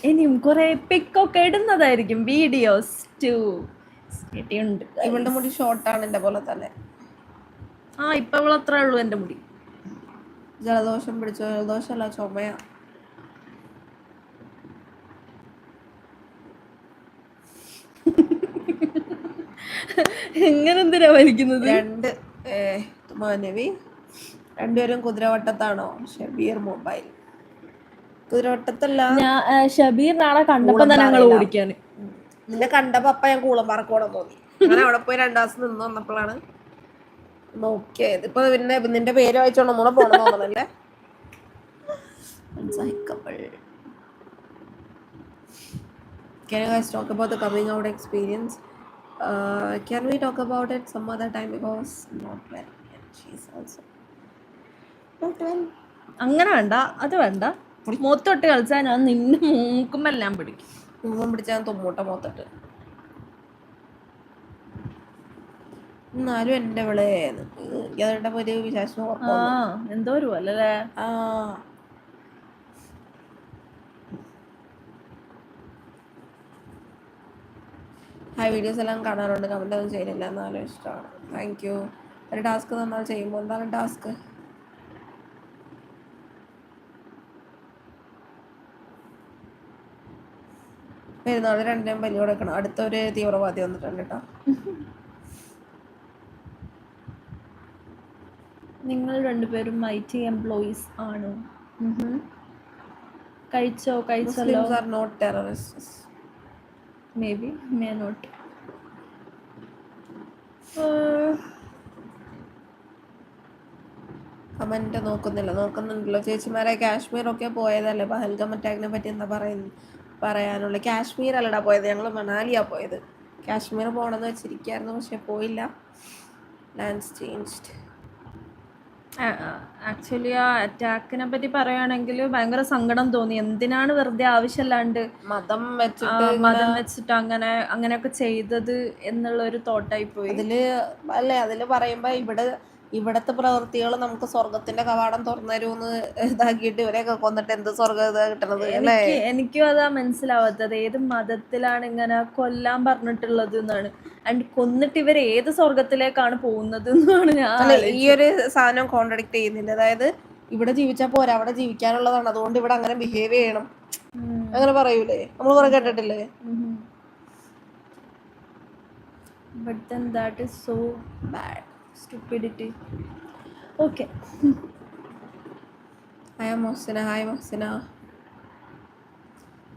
ഇനിയും കുറെ പിക്കൊക്കെ ഇടുന്നതായിരിക്കും വീഡിയോസ് ടു. ഇവളുടെ മുടി ഷോർട്ടാണ് എൻ്റെ പോലെ തന്നെ. ഇപ്പൊ ഇവൾ അത്രേ ഉള്ളൂ എൻ്റെ മുടി. ജലദോഷം പിടിച്ചോ? ജലദോഷമല്ല, ചുമയാ. എങ്ങനെ എന്തിനാ വലിക്കുന്നത്? രണ്ടുപേരും കുതിരവട്ടത്താണോ? ഷബീർ മൊബൈൽ കുതിരവട്ടത്തല്ല. ഷബീർ നാളെ കണ്ടപ്പോ തന്നെ ഞങ്ങൾ ഓടിക്കാന്. നിന്നെ കണ്ടപ്പോ അപ്പ ഞാൻ കൂളംപാറക്കോടെ തോന്നി. അങ്ങനെ അവിടെ പോയി 2 ദിവസം നിന്ന് വന്നപ്പോഴാണ് നോക്കിയത്. ഇപ്പൊ പിന്നെ നിന്റെ പേര് വായിച്ചോണ്ട് ഒന്നുകൂടെ പോണെന്ന് തോന്നണല്ലേ? Can you guys talk about the coming out experience? Can we talk about it some other time because not well and she's also not well. അങ്ങനെ വേണ്ട, അത് വേണ്ട. മൊത്തോട്ട് കളിച്ചാൽ ഞാൻ നിന്നെ മൂക്കുമെല്ലാം പിടിക്കും. പിടിച്ചാൽ ഞാൻ തൊമ്മൂട്ട മൊത്തിട്ട്. എന്നാലും എൻ്റെ വിളേ അതിന്റെ ഒരു വിശേഷം എന്തോ ഒരു അല്ലേ. ഹായ്, വീഡിയോസ് എല്ലാം കാണാറുണ്ട്, കമൻ്റ് ഒന്നും ചെയ്യുന്നില്ല, എന്നാലും ഇഷ്ടമാണ്. Thank you. ഒരു ടാസ്ക് തന്നാൽ ചെയ്യുമ്പോൾ എന്താണ് ടാസ്ക്? പെരുന്നാൾ രണ്ടിനും ബലി കൊടുക്കണം. അടുത്തൊരു തീവ്രവാദി വന്നിട്ടുണ്ട് കേട്ടോ. നിങ്ങൾ രണ്ടുപേരും IT എംപ്ലോയീസ് ആണോ? കഴിച്ചല്ലോ. Muslims are not terrorist. Maybe, may not. Comment നോക്കുന്നുണ്ടല്ലോ. ചേച്ചിമാരെ കാശ്മീരൊക്കെ പോയതല്ലേ? പഹൽഗം അറ്റാക്കിനെ പറ്റി എന്താ പറയാനുള്ളത്? കാശ്മീർ അല്ലടാ പോയത്, ഞങ്ങൾ മണാലിയാ പോയത്. കാശ്മീർ പോകണമെന്ന് വെച്ചിരിക്കായിരുന്നു, പക്ഷെ പോയില്ല. Plans changed. ആക്ച്വലി ആ അറ്റാക്കിനെ പറ്റി പറയുകയാണെങ്കിൽ ഭയങ്കര സങ്കടം തോന്നി. എന്തിനാണ് വെറുതെ ആവശ്യമില്ലാണ്ട് മതം വെച്ചിട്ട് അങ്ങനെയൊക്കെ ചെയ്തത് എന്നുള്ളൊരു തോട്ടായി പോയി. അതില് പറയുമ്പോ ഇവിടത്തെ പ്രവൃത്തികൾ നമുക്ക് സ്വർഗത്തിന്റെ കവാടം തുറന്നരുന്ന് ഇതാക്കിയിട്ട് ഇവരെയൊക്കെ കൊന്നിട്ട് എന്ത് സ്വർഗം ഇതാ കിട്ടണത്? എനിക്കും അതാ മനസ്സിലാവാത്തത്. ഏത് മതത്തിലാണ് ഇങ്ങനെ കൊല്ലാൻ പറഞ്ഞിട്ടുള്ളത് എന്നാണ്. ആൻഡ് കൊന്നിട്ട് ഇവർ ഏത് സ്വർഗത്തിലേക്കാണ് പോകുന്നത് എന്നാണ് ഞാൻ ഈ ഒരു സാധനം കോൺട്രഡിക്ട് ചെയ്യുന്നില്ല. അതായത് ഇവിടെ ജീവിച്ചാൽ പോരാ, അവിടെ ജീവിക്കാനുള്ളതാണ്, അതുകൊണ്ട് ഇവിടെ അങ്ങനെ ബിഹേവ് ചെയ്യണം, അങ്ങനെ പറയൂലേ? നമ്മൾ കുറെ കേട്ടിട്ടില്ലേ? But then that is so bad. Stupidity. Okay. Hi Mohsina.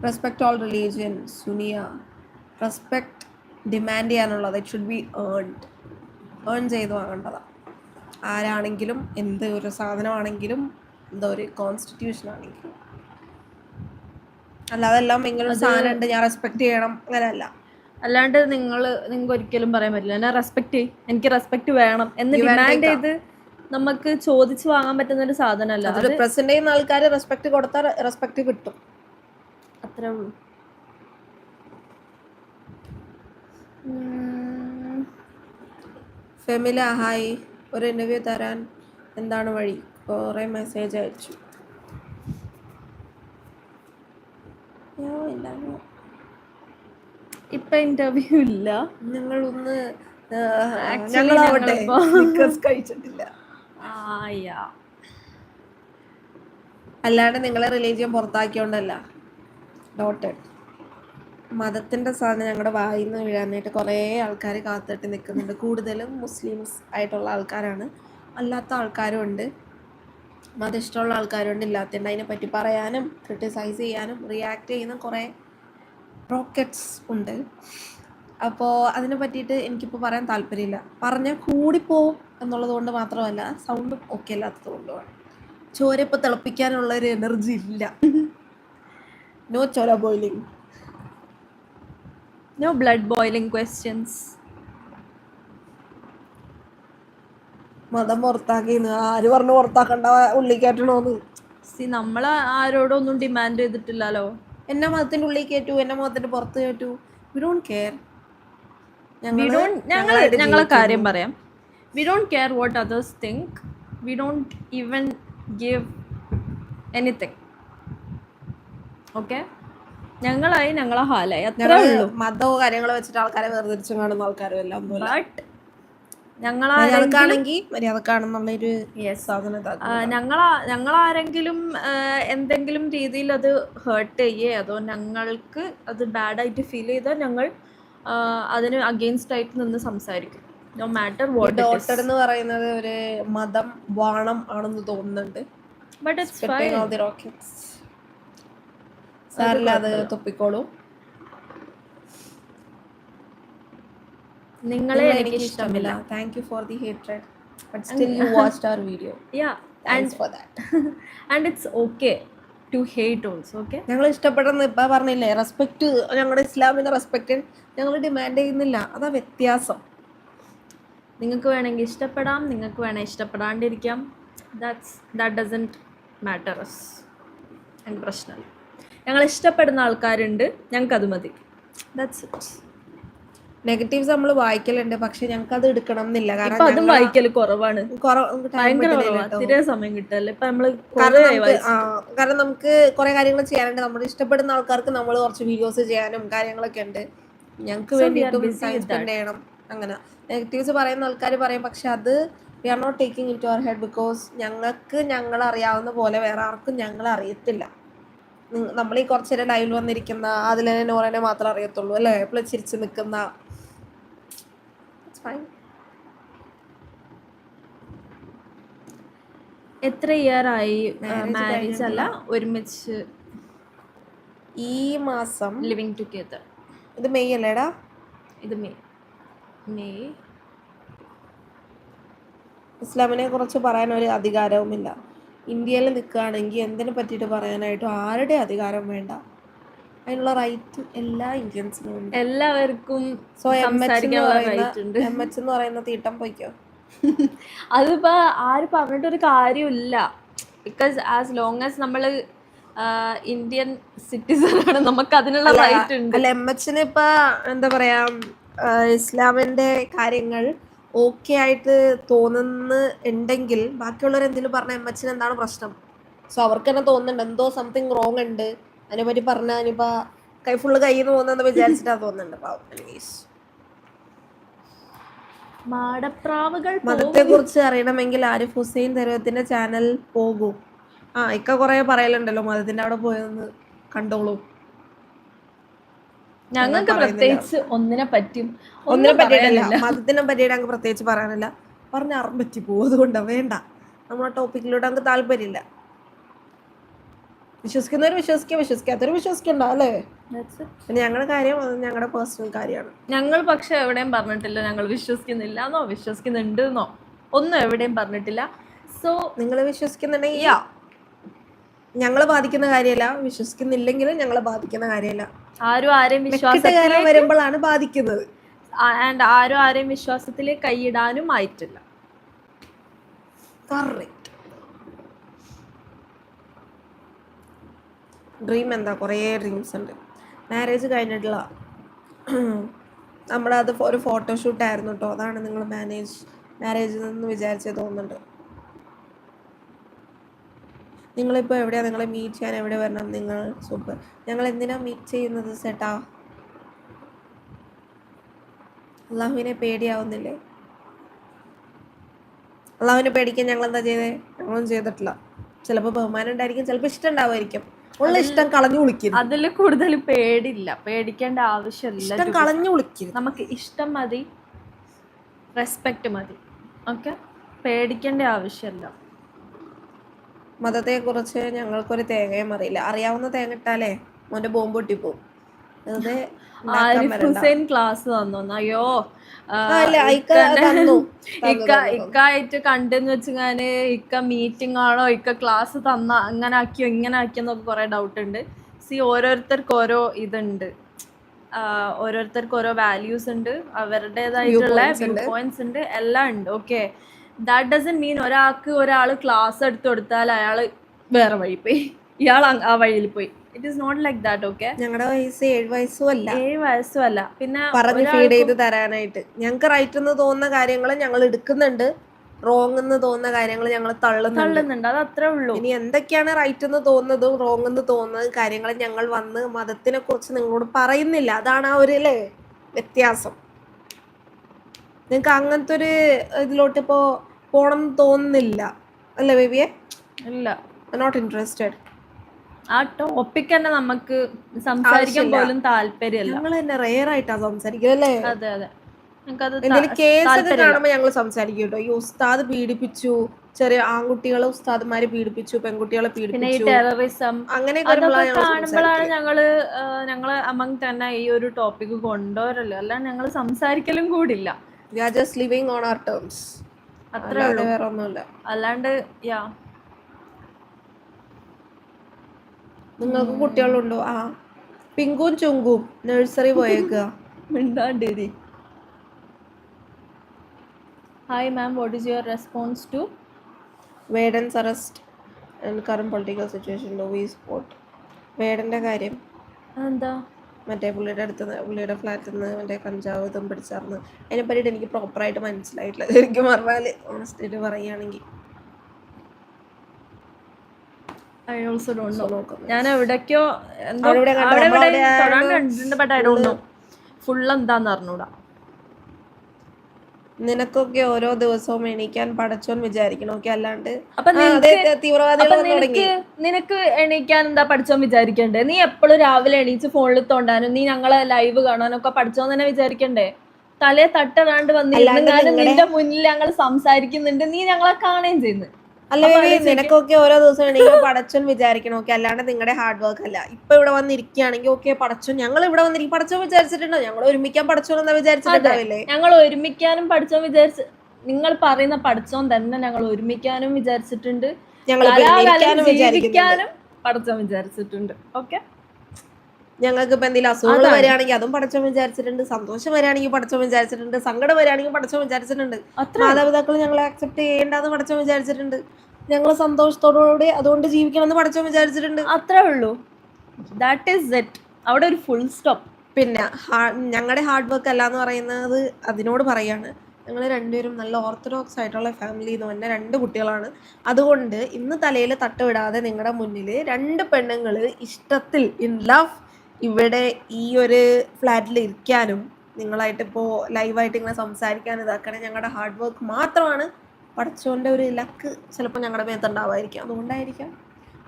Respect all religion. Sunia. Respect demand ചെയ്യാനുള്ളത്. ഇറ്റ് ഷുഡ് ബി ഏൺ ചെയ്ത് വാങ്ങേണ്ടതാണ്. ആരാണെങ്കിലും, എന്ത് ഒരു സാധനമാണെങ്കിലും, എന്തോ ഒരു കോൺസ്റ്റിറ്റ്യൂഷൻ ആണെങ്കിലും. അല്ലാതെ എല്ലാം ഇങ്ങനെ ഒരു സാധനം ഉണ്ട്, ഞാൻ റെസ്പെക്ട് ചെയ്യണം, അങ്ങനെയല്ല. അല്ലാണ്ട് നിങ്ങൾക്ക് ഒരിക്കലും പറയാൻ പറ്റില്ല എന്നെ റെസ്പെക്ട് ചെയ്യും, എനിക്ക് റെസ്പെക്ട് വേണം എന്ന് ഡിമാൻഡ് ചെയ്ത് നമുക്ക് ചോദിച്ചു വാങ്ങാൻ പറ്റുന്ന ഒരു സാധനമല്ല. അത് പ്രസന്റ് ചെയ്യുന്ന ആൾക്കാർ റെസ്പെക്ട് കൊടുത്താൽ റെസ്പെക്ട് കിട്ടും, അത്രേ ഉള്ളൂ. ഫെമില ഹായ്, ഒരു ഇന്റർവ്യൂ തരാൻ എന്താണ് വഴി? കുറെ മെസ്സേജ് അയച്ചു. ഇപ്പൊ ഇന്റർവ്യൂ ഇല്ല. ഞങ്ങളൊന്ന് കഴിച്ചിട്ടില്ല. അല്ലാണ്ട് നിങ്ങളെ റിലീജിയൻ പുറത്താക്കിയോണ്ടല്ല. ഡോട്ടഡ് മതത്തിന്റെ സാധനം ഞങ്ങളുടെ വായിൽ നിന്ന് വീഴാനായിട്ട് കുറേ ആൾക്കാർ കാത്തിട്ട് നിൽക്കുന്നുണ്ട്. കൂടുതലും മുസ്ലിംസ് ആയിട്ടുള്ള ആൾക്കാരാണ്, അല്ലാത്ത ആൾക്കാരും ഉണ്ട്. മതം ഇഷ്ടമുള്ള ആൾക്കാരുണ്ട്, ഇല്ലാത്തതുണ്ട്. അതിനെപ്പറ്റി പറയാനും ക്രിട്ടിസൈസ് ചെയ്യാനും റിയാക്ട് ചെയ്യുന്ന കുറേ റോക്കറ്റ്സ് ഉണ്ട്. അപ്പോൾ അതിനെ പറ്റിയിട്ട് എനിക്കിപ്പോൾ പറയാൻ താല്പര്യമില്ല. പറഞ്ഞാൽ കൂടിപ്പോവും എന്നുള്ളത് കൊണ്ട് മാത്രമല്ല, സൗണ്ടും ഒക്കെ അല്ലാത്തത് കൊണ്ടുമാണ്. ചോര ഇപ്പോൾ തിളപ്പിക്കാനുള്ളൊരു എനർജി ഇല്ല. നോ ചോര boiling, no blood boiling questions. മതം പുറത്താക്കിന്ന് ആര് പറഞ്ഞു പുറത്താക്കണ്ട ഉള്ളിൽ കയറ്റണോന്ന്? നമ്മൾ ആരോടൊന്നും ഡിമാൻഡ് ചെയ്തിട്ടില്ലല്ലോ. എന്നെ മതത്തിന്റെ ഉള്ളിൽ കയറ്റു, എന്നെ മതത്തിന്റെ പുറത്ത് കയറ്റു, വി ഡോണ്ട് കെയർ. ഞങ്ങളെ കാര്യം പറയാം. We don't care what others think. We don't even give anything. Okay, ഞങ്ങളെ ഹാലായി, അത്രേ ഉള്ളൂ. മതമോ കാര്യങ്ങളോ വെച്ചിട്ട് ആൾക്കാരെ വേർതിരിച്ചും കാണുന്ന ആൾക്കാരും എല്ലാം. ബട്ട് ഞങ്ങളാണെങ്കിൽ മര്യാദക്കാണെന്നുള്ളൊരു ഞങ്ങളാരെങ്കിലും എന്തെങ്കിലും രീതിയിൽ അത് ഹേർട്ട് ചെയ്യേ അതോ ഞങ്ങൾക്ക് അത് ബാഡായിട്ട് ഫീൽ ചെയ്താൽ ഞങ്ങൾ അതിന് അഗെയിൻസ്റ്റ് ആയിട്ട് നിന്ന് സംസാരിക്കും. No matter what. ഡോട്ടർ എന്ന് പറയുന്നത് ഒരു മതം വാണം ആണെന്ന് തോന്നുന്നുണ്ട്. But it's fine. സാറില്ല, അത് തൊപ്പിക്കോളൂ. നിങ്ങളെ എനിക്ക് ഇഷ്ടമില്ല. Thank you for the hatred, but still you watched our video. Yeah, thanks for that. And it's okay to hate also. Okay, ഞങ്ങൾ ഇഷ്ടപ്പെടുന്ന ഇപ്പം പറഞ്ഞില്ലേ, റെസ്പെക്ട്, ഞങ്ങളുടെ ഇസ്ലാമിന്റെ റെസ്പെക്ട് ഞങ്ങൾ ഡിമാൻഡ് ചെയ്യുന്നില്ല. അതാ വ്യത്യാസം. നിങ്ങൾക്ക് വേണമെങ്കിൽ ഇഷ്ടപ്പെടാം, നിങ്ങൾക്ക് വേണമെങ്കിൽ ഇഷ്ടപ്പെടാണ്ടിരിക്കാം. that doesn't matter us. and പ്രശ്നം, ഞങ്ങൾ ഇഷ്ടപ്പെടുന്ന ആൾക്കാരുണ്ട്, ഞങ്ങൾക്ക് അത് മതി. That's it. നെഗറ്റീവ്സ് നമ്മൾ വായിക്കലുണ്ട്, പക്ഷെ ഞങ്ങൾക്ക് അത് എടുക്കണം എന്നില്ല. കാരണം അതും വായിക്കൽ കുറവാണ്, തീരെ സമയം കിട്ടല്ലേ ഇപ്പൊ നമ്മള്. കാരണം നമുക്ക് കുറെ കാര്യങ്ങൾ ചെയ്യാനുണ്ട്. നമ്മൾ ഇഷ്ടപ്പെടുന്ന ആൾക്കാർക്ക് നമ്മൾ കുറച്ച് വീഡിയോസ് ചെയ്യാനും കാര്യങ്ങളൊക്കെ ഉണ്ട്. ഞങ്ങൾക്ക് വേണ്ടിയിട്ടും ടൈം സ്പെൻഡ് ചെയ്യണം. അങ്ങനെ നെഗറ്റീവ്സ് പറയുന്ന ആൾക്കാർ പറയും, പക്ഷെ അത് we are not taking in to our head. Because ഞങ്ങൾക്ക് ഞങ്ങളറിയാവുന്ന പോലെ വേറെ ആർക്കും ഞങ്ങളെ അറിയത്തില്ല. നമ്മൾ ഈ കുറച്ചു നേരം ലൈവിൽ വന്നിരിക്കുന്ന അതിൽ നോറനെ മാത്രം അറിയത്തുള്ളൂ അല്ലേ, എപ്പോഴും ചിരിച്ച് നിൽക്കുന്ന. എത്ര ഇയർ ആയി മാരേജ് അല്ല ഒരുമിച്ച് ഈ മാസം ലിവിങ് ടുഗെദർ? ഇത് മെയ് അല്ലേടാ? ഇത് മെയ്. ഇസ്ലാമിനെ കുറിച്ച് പറയാൻ ഒരു അധികാരവുമില്ല. ഇന്ത്യയിൽ നിൽക്കുകയാണെങ്കിൽ എന്തിനെ പറ്റിയിട്ട് പറയാനായിട്ടും ആരുടെ അധികാരം വേണ്ട. അതിനുള്ള റൈറ്റ് എല്ലാ ഇന്ത്യൻസിനും ഉണ്ട്. എല്ലാവർക്കും സോ എം എച്ച് എന്ന് പറയുന്ന തീട്ടം പൊയ്ക്കോ. അതിപ്പോ ആര് പറഞ്ഞിട്ടൊരു കാര്യമില്ല. ബിക്കോസ് ആസ് ലോങ് ആസ് നമ്മള് ഇന്ത്യൻ സിറ്റിസൺ ആണ്, നമുക്ക് അതിനുള്ള റൈറ്റ് ഉണ്ട്. അല്ല, എം എച്ചിന് ഇപ്പൊ എന്താ പറയാ, ഇസ്ലാമിന്റെ കാര്യങ്ങൾ ഓക്കെ ആയിട്ട് തോന്നുന്നുണ്ടെങ്കിൽ ബാക്കിയുള്ളവർ എന്തെങ്കിലും പറഞ്ഞ എം എച്ചിന് എന്താണ് പ്രശ്നം? സോ അവർക്ക് തന്നെ തോന്നുന്നുണ്ട് എന്തോ സംതിങ് റോങ് ഉണ്ട്, അതിനെപ്പറ്റി പറഞ്ഞാൽ ഇനിയിപ്പോ ഫുള്ള് കയ്യിൽ നിന്ന് പോകുന്നെന്ന് വിചാരിച്ചിട്ടാ തോന്നുന്നുണ്ട്. മതത്തെ കുറിച്ച് അറിയണമെങ്കിൽ ആരിഫ് ഹുസൈൻ തരവത്തിന്റെ ചാനൽ പോകൂ. ഇക്ക കൊറേ പറയലുണ്ടല്ലോ മതത്തിന്റെ അവിടെ പോയെന്ന് കണ്ടോളൂ. ഞങ്ങൾക്ക് പ്രത്യേകിച്ച് ഒന്നിനെ പറ്റിയിട്ടില്ല, മതത്തിനെ പറ്റിയിട്ട് ഞങ്ങൾക്ക് പ്രത്യേകിച്ച് പറയാനില്ല. പറഞ്ഞ അറം പറ്റി പോകും, അതുകൊണ്ടാ വേണ്ട, നമ്മുടെ ടോപ്പിക്കിലൂടെ ഞങ്ങൾക്ക് താല്പര്യമില്ല. വിശ്വസിക്കുന്നവർ വിശ്വസിക്കുക, വിശ്വസിക്കാത്തവർ വിശ്വസിക്കണ്ട അല്ലേ. പിന്നെ ഞങ്ങളുടെ കാര്യം അത് ഞങ്ങളുടെ പേഴ്സണൽ കാര്യമാണ്. ഞങ്ങൾ പക്ഷെ എവിടെയും പറഞ്ഞിട്ടില്ല ഞങ്ങൾ വിശ്വസിക്കുന്നില്ല എന്നോ വിശ്വസിക്കുന്നുണ്ട് എന്നോ ഒന്നും എവിടെയും പറഞ്ഞിട്ടില്ല. സോ നിങ്ങൾ വിശ്വസിക്കുന്നുണ്ടെങ്കിൽ ഞങ്ങളെ ബാധിക്കുന്ന കാര്യമല്ല, വിശ്വസിക്കുന്നില്ലെങ്കിലും ഞങ്ങളെ ബാധിക്കുന്ന കാര്യമല്ല. ആരും ആരെയും വിശ്വാസത്തിൽ വരുമ്പോഴാണ് ബാധിക്കുന്നത്. ആൻഡ് ആരും ആരെയും വിശ്വാസത്തിൽ കൈയിടാനും ആയിട്ടില്ല. ഡ്രീം എന്താ? കുറേ ഡ്രീംസ് ഉണ്ട്. മാരേജ് കഴിഞ്ഞിട്ടുള്ള നമ്മളത് ഒരു ഫോട്ടോഷൂട്ടായിരുന്നു കേട്ടോ, അതാണ് നിങ്ങൾ മാരേജിൽ നിന്ന് വിചാരിച്ചത് തോന്നുന്നുണ്ട്. നിങ്ങളിപ്പോൾ എവിടെയാണ്? നിങ്ങളെ മീറ്റ് ചെയ്യാൻ എവിടെ വരണം? നിങ്ങൾ സൂപ്പർ. ഞങ്ങൾ എന്തിനാ മീറ്റ് ചെയ്യുന്നത് ചേട്ടാ? അള്ളാഹുവിനെ പേടിയാവുന്നില്ലേ? അള്ളാഹുവിനെ പേടിക്കാൻ ഞങ്ങൾ എന്താ ചെയ്തേ? ഞങ്ങളൊന്നും ചെയ്തിട്ടില്ല. ചിലപ്പോൾ ബഹുമാനം ഉണ്ടായിരിക്കും, ചിലപ്പോൾ ഇഷ്ടം ഉണ്ടാവുമായിരിക്കും. ഉള്ള ഇഷ്ടം കളഞ്ഞു വിളിക്കും. അതിൽ കൂടുതൽ പേടില്ല, പേടിക്കേണ്ട ആവശ്യമില്ല. ഇഷ്ടം കളഞ്ഞു വിളിക്കും. നമുക്ക് ഇഷ്ടം മതി, റെസ്പെക്റ്റ് മതി. ഓക്കെ, പേടിക്കേണ്ട ആവശ്യമില്ല. മതത്തെ കുറിച്ച് ഞങ്ങൾക്കൊരു തേങ്ങയും അറിയില്ല. അറിയാവുന്ന തേങ്ങ ഇട്ടാലേ മോന്റെ ബോംബ് പൊട്ടിപ്പോവും. ആരിഫ് ഹുസൈൻ ക്ലാസ് തന്നു. അയ്യോ, ഇക്കായിട്ട് കണ്ടെന്ന് വെച്ചാല് ഇക്ക മീറ്റിംഗ് ആണോ, ഇക്ക ക്ലാസ് തന്ന അങ്ങനെ ആക്കിയോ ഇങ്ങനെ ആക്കിയോന്നൊക്കെ കുറെ ഡൗട്ട് ഉണ്ട്. ഓരോരുത്തർക്ക് ഓരോ ഇതുണ്ട്, ഓരോരുത്തർക്ക് ഓരോ വാല്യൂസ് ഉണ്ട്, അവരുടേതായിട്ടുള്ള വ്യൂ പോയിന്റ്സ് ഉണ്ട്, എല്ലാം ഉണ്ട്. ഓക്കെ, ദാറ്റ് ഡസന്റ് മീൻ ഒരാൾ ക്ലാസ് എടുത്തു കൊടുത്താൽ അയാൾ വേറെ വഴി പോയി, ഇയാൾ ആ വഴിയിൽ പോയി. It is not like that. Okay, ഞങ്ങളുടെ വയസ്സ് 7 വയസ്സും അല്ല. പിന്നെ പറഞ്ഞ് ഫീഡ് ചെയ്ത് തരാനായിട്ട് ഞങ്ങൾക്ക് റൈറ്റ് എന്ന് തോന്നുന്ന കാര്യങ്ങൾ ഞങ്ങൾ എടുക്കുന്നുണ്ട്, റോങ് എന്ന് തോന്നുന്ന കാര്യങ്ങൾ ഞങ്ങൾ തള്ളുന്നുണ്ട്. അത് അത്രേ ഉള്ളൂ. ഇനി എന്തൊക്കെയാണ് റൈറ്റ് എന്ന് തോന്നുന്നതും റോങ് എന്ന് തോന്നുന്നതും കാര്യങ്ങൾ ഞങ്ങൾ വന്ന് മതത്തിനെ കുറിച്ച് നിങ്ങളോട് പറയുന്നില്ല. അതാണ് ആ ഒരു വ്യത്യാസം. നിങ്ങൾക്ക് അങ്ങനത്തെ ഒരു ഇതിലോട്ട് ഇപ്പോ പോണം തോന്നുന്നില്ല അല്ലേ ബേബിയെ? ഇല്ല, നോട്ട് ഇൻട്രസ്റ്റഡ്. ആ ടോപ്പിക് തന്നെ നമുക്ക് സംസാരിക്കാൻ പോലും താല്പര്യമില്ല. ഞങ്ങൾ തന്നെ റെയർ ആയിട്ടാ സംസാരിക്കുന്നത്. അതെ, കേസൊക്കെ കാണുമ്പോ ഞങ്ങൾ സംസാരിക്കും കേട്ടോ. ഈ ഉസ്താദ് പീഡിപ്പിച്ചു, ചെറിയ ആൺകുട്ടികളെ ഉസ്താദ്മാരെ പീഡിപ്പിച്ചു, പെൺകുട്ടികളെ പീഡിപ്പിച്ചു, ടെററിസം, അങ്ങനെയൊക്കെ കാണുമ്പോഴാണ് ഞങ്ങള് അമങ് തന്നെ ഈ ഒരു ടോപ്പിക് കൊണ്ടുവരല്ലോ. അല്ലാണ്ട് ഞങ്ങൾ സംസാരിക്കലും കൂടില്ല. We are just living on our terms. അത്രേ ഉള്ളൂ, വേറെ ഒന്നുമില്ല. അല്ലാണ്ട് നിങ്ങൾക്ക് കുട്ടികളുണ്ടോ? പിങ്കും ചുങ്കും നഴ്സറി പോയേക്കുക. മിണ്ടാണ്ടിരി. Hi ma'am, what is your response to Vedan's arrest and current political situation? Do we support വേഡന്റെ കാര്യം? എന്താ? മറ്റേ പുള്ളിയുടെ ഫ്ലാറ്റിൽ നിന്ന് മറ്റേ കഞ്ചാവ് ഇതും പിടിച്ചറിഞ്ഞ് അതിനെ പറ്റിയിട്ട് എനിക്ക് പ്രോപ്പറായിട്ട് മനസ്സിലായിട്ടില്ല ശരിക്കും പറഞ്ഞാൽ, ഓണസ്റ്റായിട്ട് പറയുകയാണെങ്കിൽ. ഞാൻ എവിടേക്കോ കണ്ടിട്ടുണ്ട്, but I don't know full എന്താന്ന് അറിഞ്ഞൂടാ. നിനക്കൊക്കെ ഓരോ ദിവസവും എണീക്കാൻ പടച്ചോൻ വിചാരിക്കണം. ഓക്കെ, അല്ലാണ്ട് അപ്പൊ അതെ നിനക്ക് തീവ്രവാദികൾ അപ്പൊ വന്നു തുടങ്ങി. നിനക്ക് എണീക്കാൻ എന്താ പഠിച്ചോൻ വിചാരിക്കണ്ടേ? നീ എപ്പോഴും രാവിലെ എണീച്ച് ഫോണിൽ തോണ്ടാനും നീ ഞങ്ങളെ ലൈവ് കാണാനും ഒക്കെ പഠിച്ചോൻ തന്നെ വിചാരിക്കണ്ടേ? തലേ തട്ടറാണ്ട് അല്ലാണ്ട് വന്നിരുന്നെങ്ങാനും നിങ്ങളുടെ നിന്റെ മുന്നിൽ ഞങ്ങൾ സംസാരിക്കുന്നുണ്ട്, നീ ഞങ്ങളെ കാണുകയും ചെയ്യുന്നു. അല്ല അപ്പൊ ബേബി, ആലോചിച്ച് നോക്കിയേ. നിനക്കൊക്കെ ഓരോ ദിവസം എണീക്കാൻ പടച്ചോൻ വിചാരിക്കണം. ഓക്കെ, അല്ലാണ്ട് നിങ്ങളുടെ ഹാർഡ് വർക്ക് അല്ല. ഇപ്പൊ ഇവിടെ വന്നിരിക്കുകയാണെങ്കിൽ ഓക്കെ, പടച്ചോൻ ഞങ്ങൾ ഇവിടെ വന്നിരിക്കും, പടച്ചോൻ വിചാരിച്ചിട്ടുണ്ടോ? ഞങ്ങൾ ഒരുമിക്കാൻ പടച്ചോൻ എന്നാ അതെ, വിചാരിച്ചിട്ടുണ്ടാവില്ലേ? ഞങ്ങൾ ഒരുമിക്കാനും പഠിച്ചോൻ വിചാരിച്ച്, നിങ്ങൾ പറയുന്ന പഠിച്ചോൻ തന്നെ ഞങ്ങൾ ഒരുമിക്കാനും വിചാരിച്ചിട്ടുണ്ട്, ഞങ്ങളിപ്പോ കലാകാലം ഇരിക്കാനും വിചാരിക്കുന്നുണ്ട്. ജീവിക്കാനും പഠിച്ചോൻ വിചാരിച്ചിട്ടുണ്ട്. ഓക്കെ, ഞങ്ങൾക്ക് ഇപ്പൊ എന്തെങ്കിലും അസുഖങ്ങൾ അതാണ് വരികയാണെങ്കിൽ അതും പടച്ചോൻ വിചാരിച്ചിട്ടുണ്ട്. സന്തോഷം വരികയാണെങ്കിൽ പടച്ചോൻ വിചാരിച്ചിട്ടുണ്ട്. സങ്കടം വരികയാണെങ്കിൽ പടച്ചോൻ വിചാരിച്ചിട്ടുണ്ട്. അത്ര മാതാപിതാക്കൾ ഞങ്ങളെ അക്സെപ്റ്റ് ചെയ്യേണ്ടെന്ന് പടച്ചോൻ വിചാരിച്ചിട്ടുണ്ട്. ഞങ്ങൾ സന്തോഷത്തോടുകൂടി അതുകൊണ്ട് ജീവിക്കണം എന്ന് പടച്ചോൻ വിചാരിച്ചിട്ടുണ്ട്. അത്രേ ഉള്ളൂ. That is it. അവിടെ ഒരു ഫുൾ സ്റ്റോപ്പ്. പിന്നെ ഞങ്ങളുടെ ഹാർഡ് വർക്ക് അല്ല എന്ന് പറയുന്നത് അതിനോട് പറയാണ്. ഞങ്ങൾ രണ്ടുപേരും നല്ല ഓർത്തഡോക്സ് ആയിട്ടുള്ള ഫാമിലിയിൽ നിന്ന് തന്നെ 2 കുട്ടികളാണ്. അതുകൊണ്ട് ഇന്ന് തലയിൽ തട്ടുവിടാതെ നിങ്ങളുടെ മുന്നിൽ 2 പെണ്ണുങ്ങൾ ഇഷ്ടത്തിൽ ഇൻ ലവ് ഇവിടെ ഈ ഒരു ഫ്ലാറ്റിൽ ഇരിക്കാനും നിങ്ങളായിട്ട് ഇപ്പോൾ ലൈവായിട്ട് ഇങ്ങനെ സംസാരിക്കാനും ഇതാക്കണേ ഞങ്ങളുടെ ഹാർഡ് വർക്ക് മാത്രമാണ്. പടച്ചോൻ്റെ ഒരു ലക്ക് ചിലപ്പോൾ ഞങ്ങളുടെ മേത്തുണ്ടാവായിരിക്കാം, അതുകൊണ്ടായിരിക്കാം.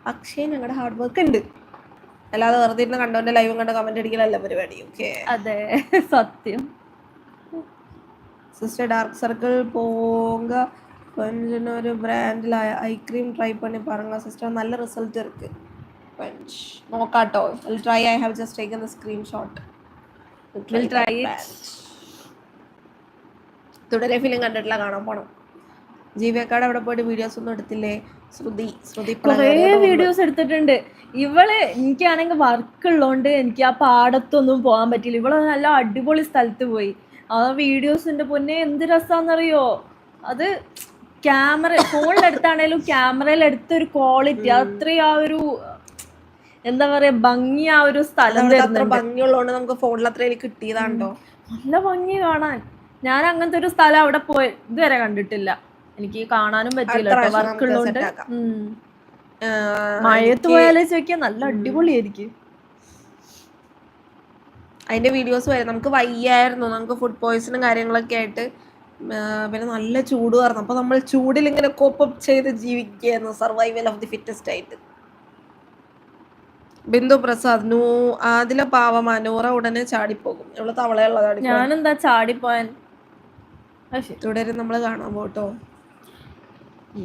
പക്ഷേ ഞങ്ങളുടെ ഹാർഡ് വർക്ക് ഉണ്ട്. അല്ലാതെ വെറുതെ ഇരുന്ന് കണ്ടോന്റെ ലൈവും കണ്ട കമന്റ് അടിക്കലല്ല പരിപാടി. ഓക്കെ, അതെ, സത്യം. സിസ്റ്റർ ഡാർക്ക് സർക്കിൾ പോങ്ക ഒരു ബ്രാൻഡിലായ ഐ ക്രീം ട്രൈ പണി പറഞ്ഞ സിസ്റ്റർ നല്ല റിസൾട്ട് ഇருக்கு. നോക്കാട്ടോ, try. I have just taken the screenshot. We'll try it. തുടരെ ഫിലിം കണ്ടിട്ടില്ല, കാണാൻ പോണം. ജീവിയക്കാട് അവിടെ പോയിട്ട് വീഡിയോസ് ഒന്നും എടുത്തില്ലേ? ശ്രുതി കുറേ വീഡിയോസ് എടുത്തിട്ടുണ്ട്. ഇവള് എനിക്കാണെങ്കിൽ വർക്ക് ഉള്ളതുകൊണ്ട് എനിക്ക് ആ പാടത്തൊന്നും പോകാൻ പറ്റില്ല. ഇവള് നല്ല അടിപൊളി സ്ഥലത്ത് പോയി. ആ വീഡിയോസിന്റെ പൊന്നെ എന്ത് രസാന്നറിയോ? അത് ഫോണിലെടുത്താണേലും ക്യാമറയിൽ എടുത്തൊരു ക്വാളിറ്റി, അത്രയും ആ ഒരു എന്താ പറയാ ഭംഗി, ആ ഒരു സ്ഥലം ഭംഗിയുള്ളതുകൊണ്ട് നമുക്ക് ഫോണിൽ അത്രയും കിട്ടിയതാണ്ടോ. നല്ല ഭംഗി കാണാൻ. ഞാൻ അങ്ങനത്തെ ഒരു സ്ഥലം അവിടെ പോയി ഇതുവരെ കണ്ടിട്ടില്ല. എനിക്ക് കാണാനും പറ്റില്ല, വർക്ക് ഉള്ളതുകൊണ്ട്. മഴയത്ത് പോയാലേ ചോദിക്കാൻ നല്ല അടിപൊളിയായിരിക്കും. അതിന്റെ വീഡിയോസ് വരെ നമുക്ക് വയ്യായിരുന്നു, നമുക്ക് ഫുഡ് പോയ്സണും കാര്യങ്ങളൊക്കെ ആയിട്ട്. പിന്നെ നല്ല ചൂട് പറഞ്ഞു. അപ്പൊ നമ്മൾ ചൂടിൽ ഇങ്ങനെ കോപ്പപ്പ് ചെയ്ത് ജീവിക്കുകയായിരുന്നു, സർവൈവൽ ഓഫ് ദി ഫിറ്റസ്റ്റ് ആയിട്ട്. ബിന്ദു പ്രസാദ് ആദില പാവം, അനൂറ ഉടനെ ചാടിപ്പോകും. ഇവള് തവളയുള്ളതാണ്. ഞാനെന്താ ചാടിപ്പോയാൻ? തുടരെ നമ്മൾ കാണാൻ പോട്ടോ.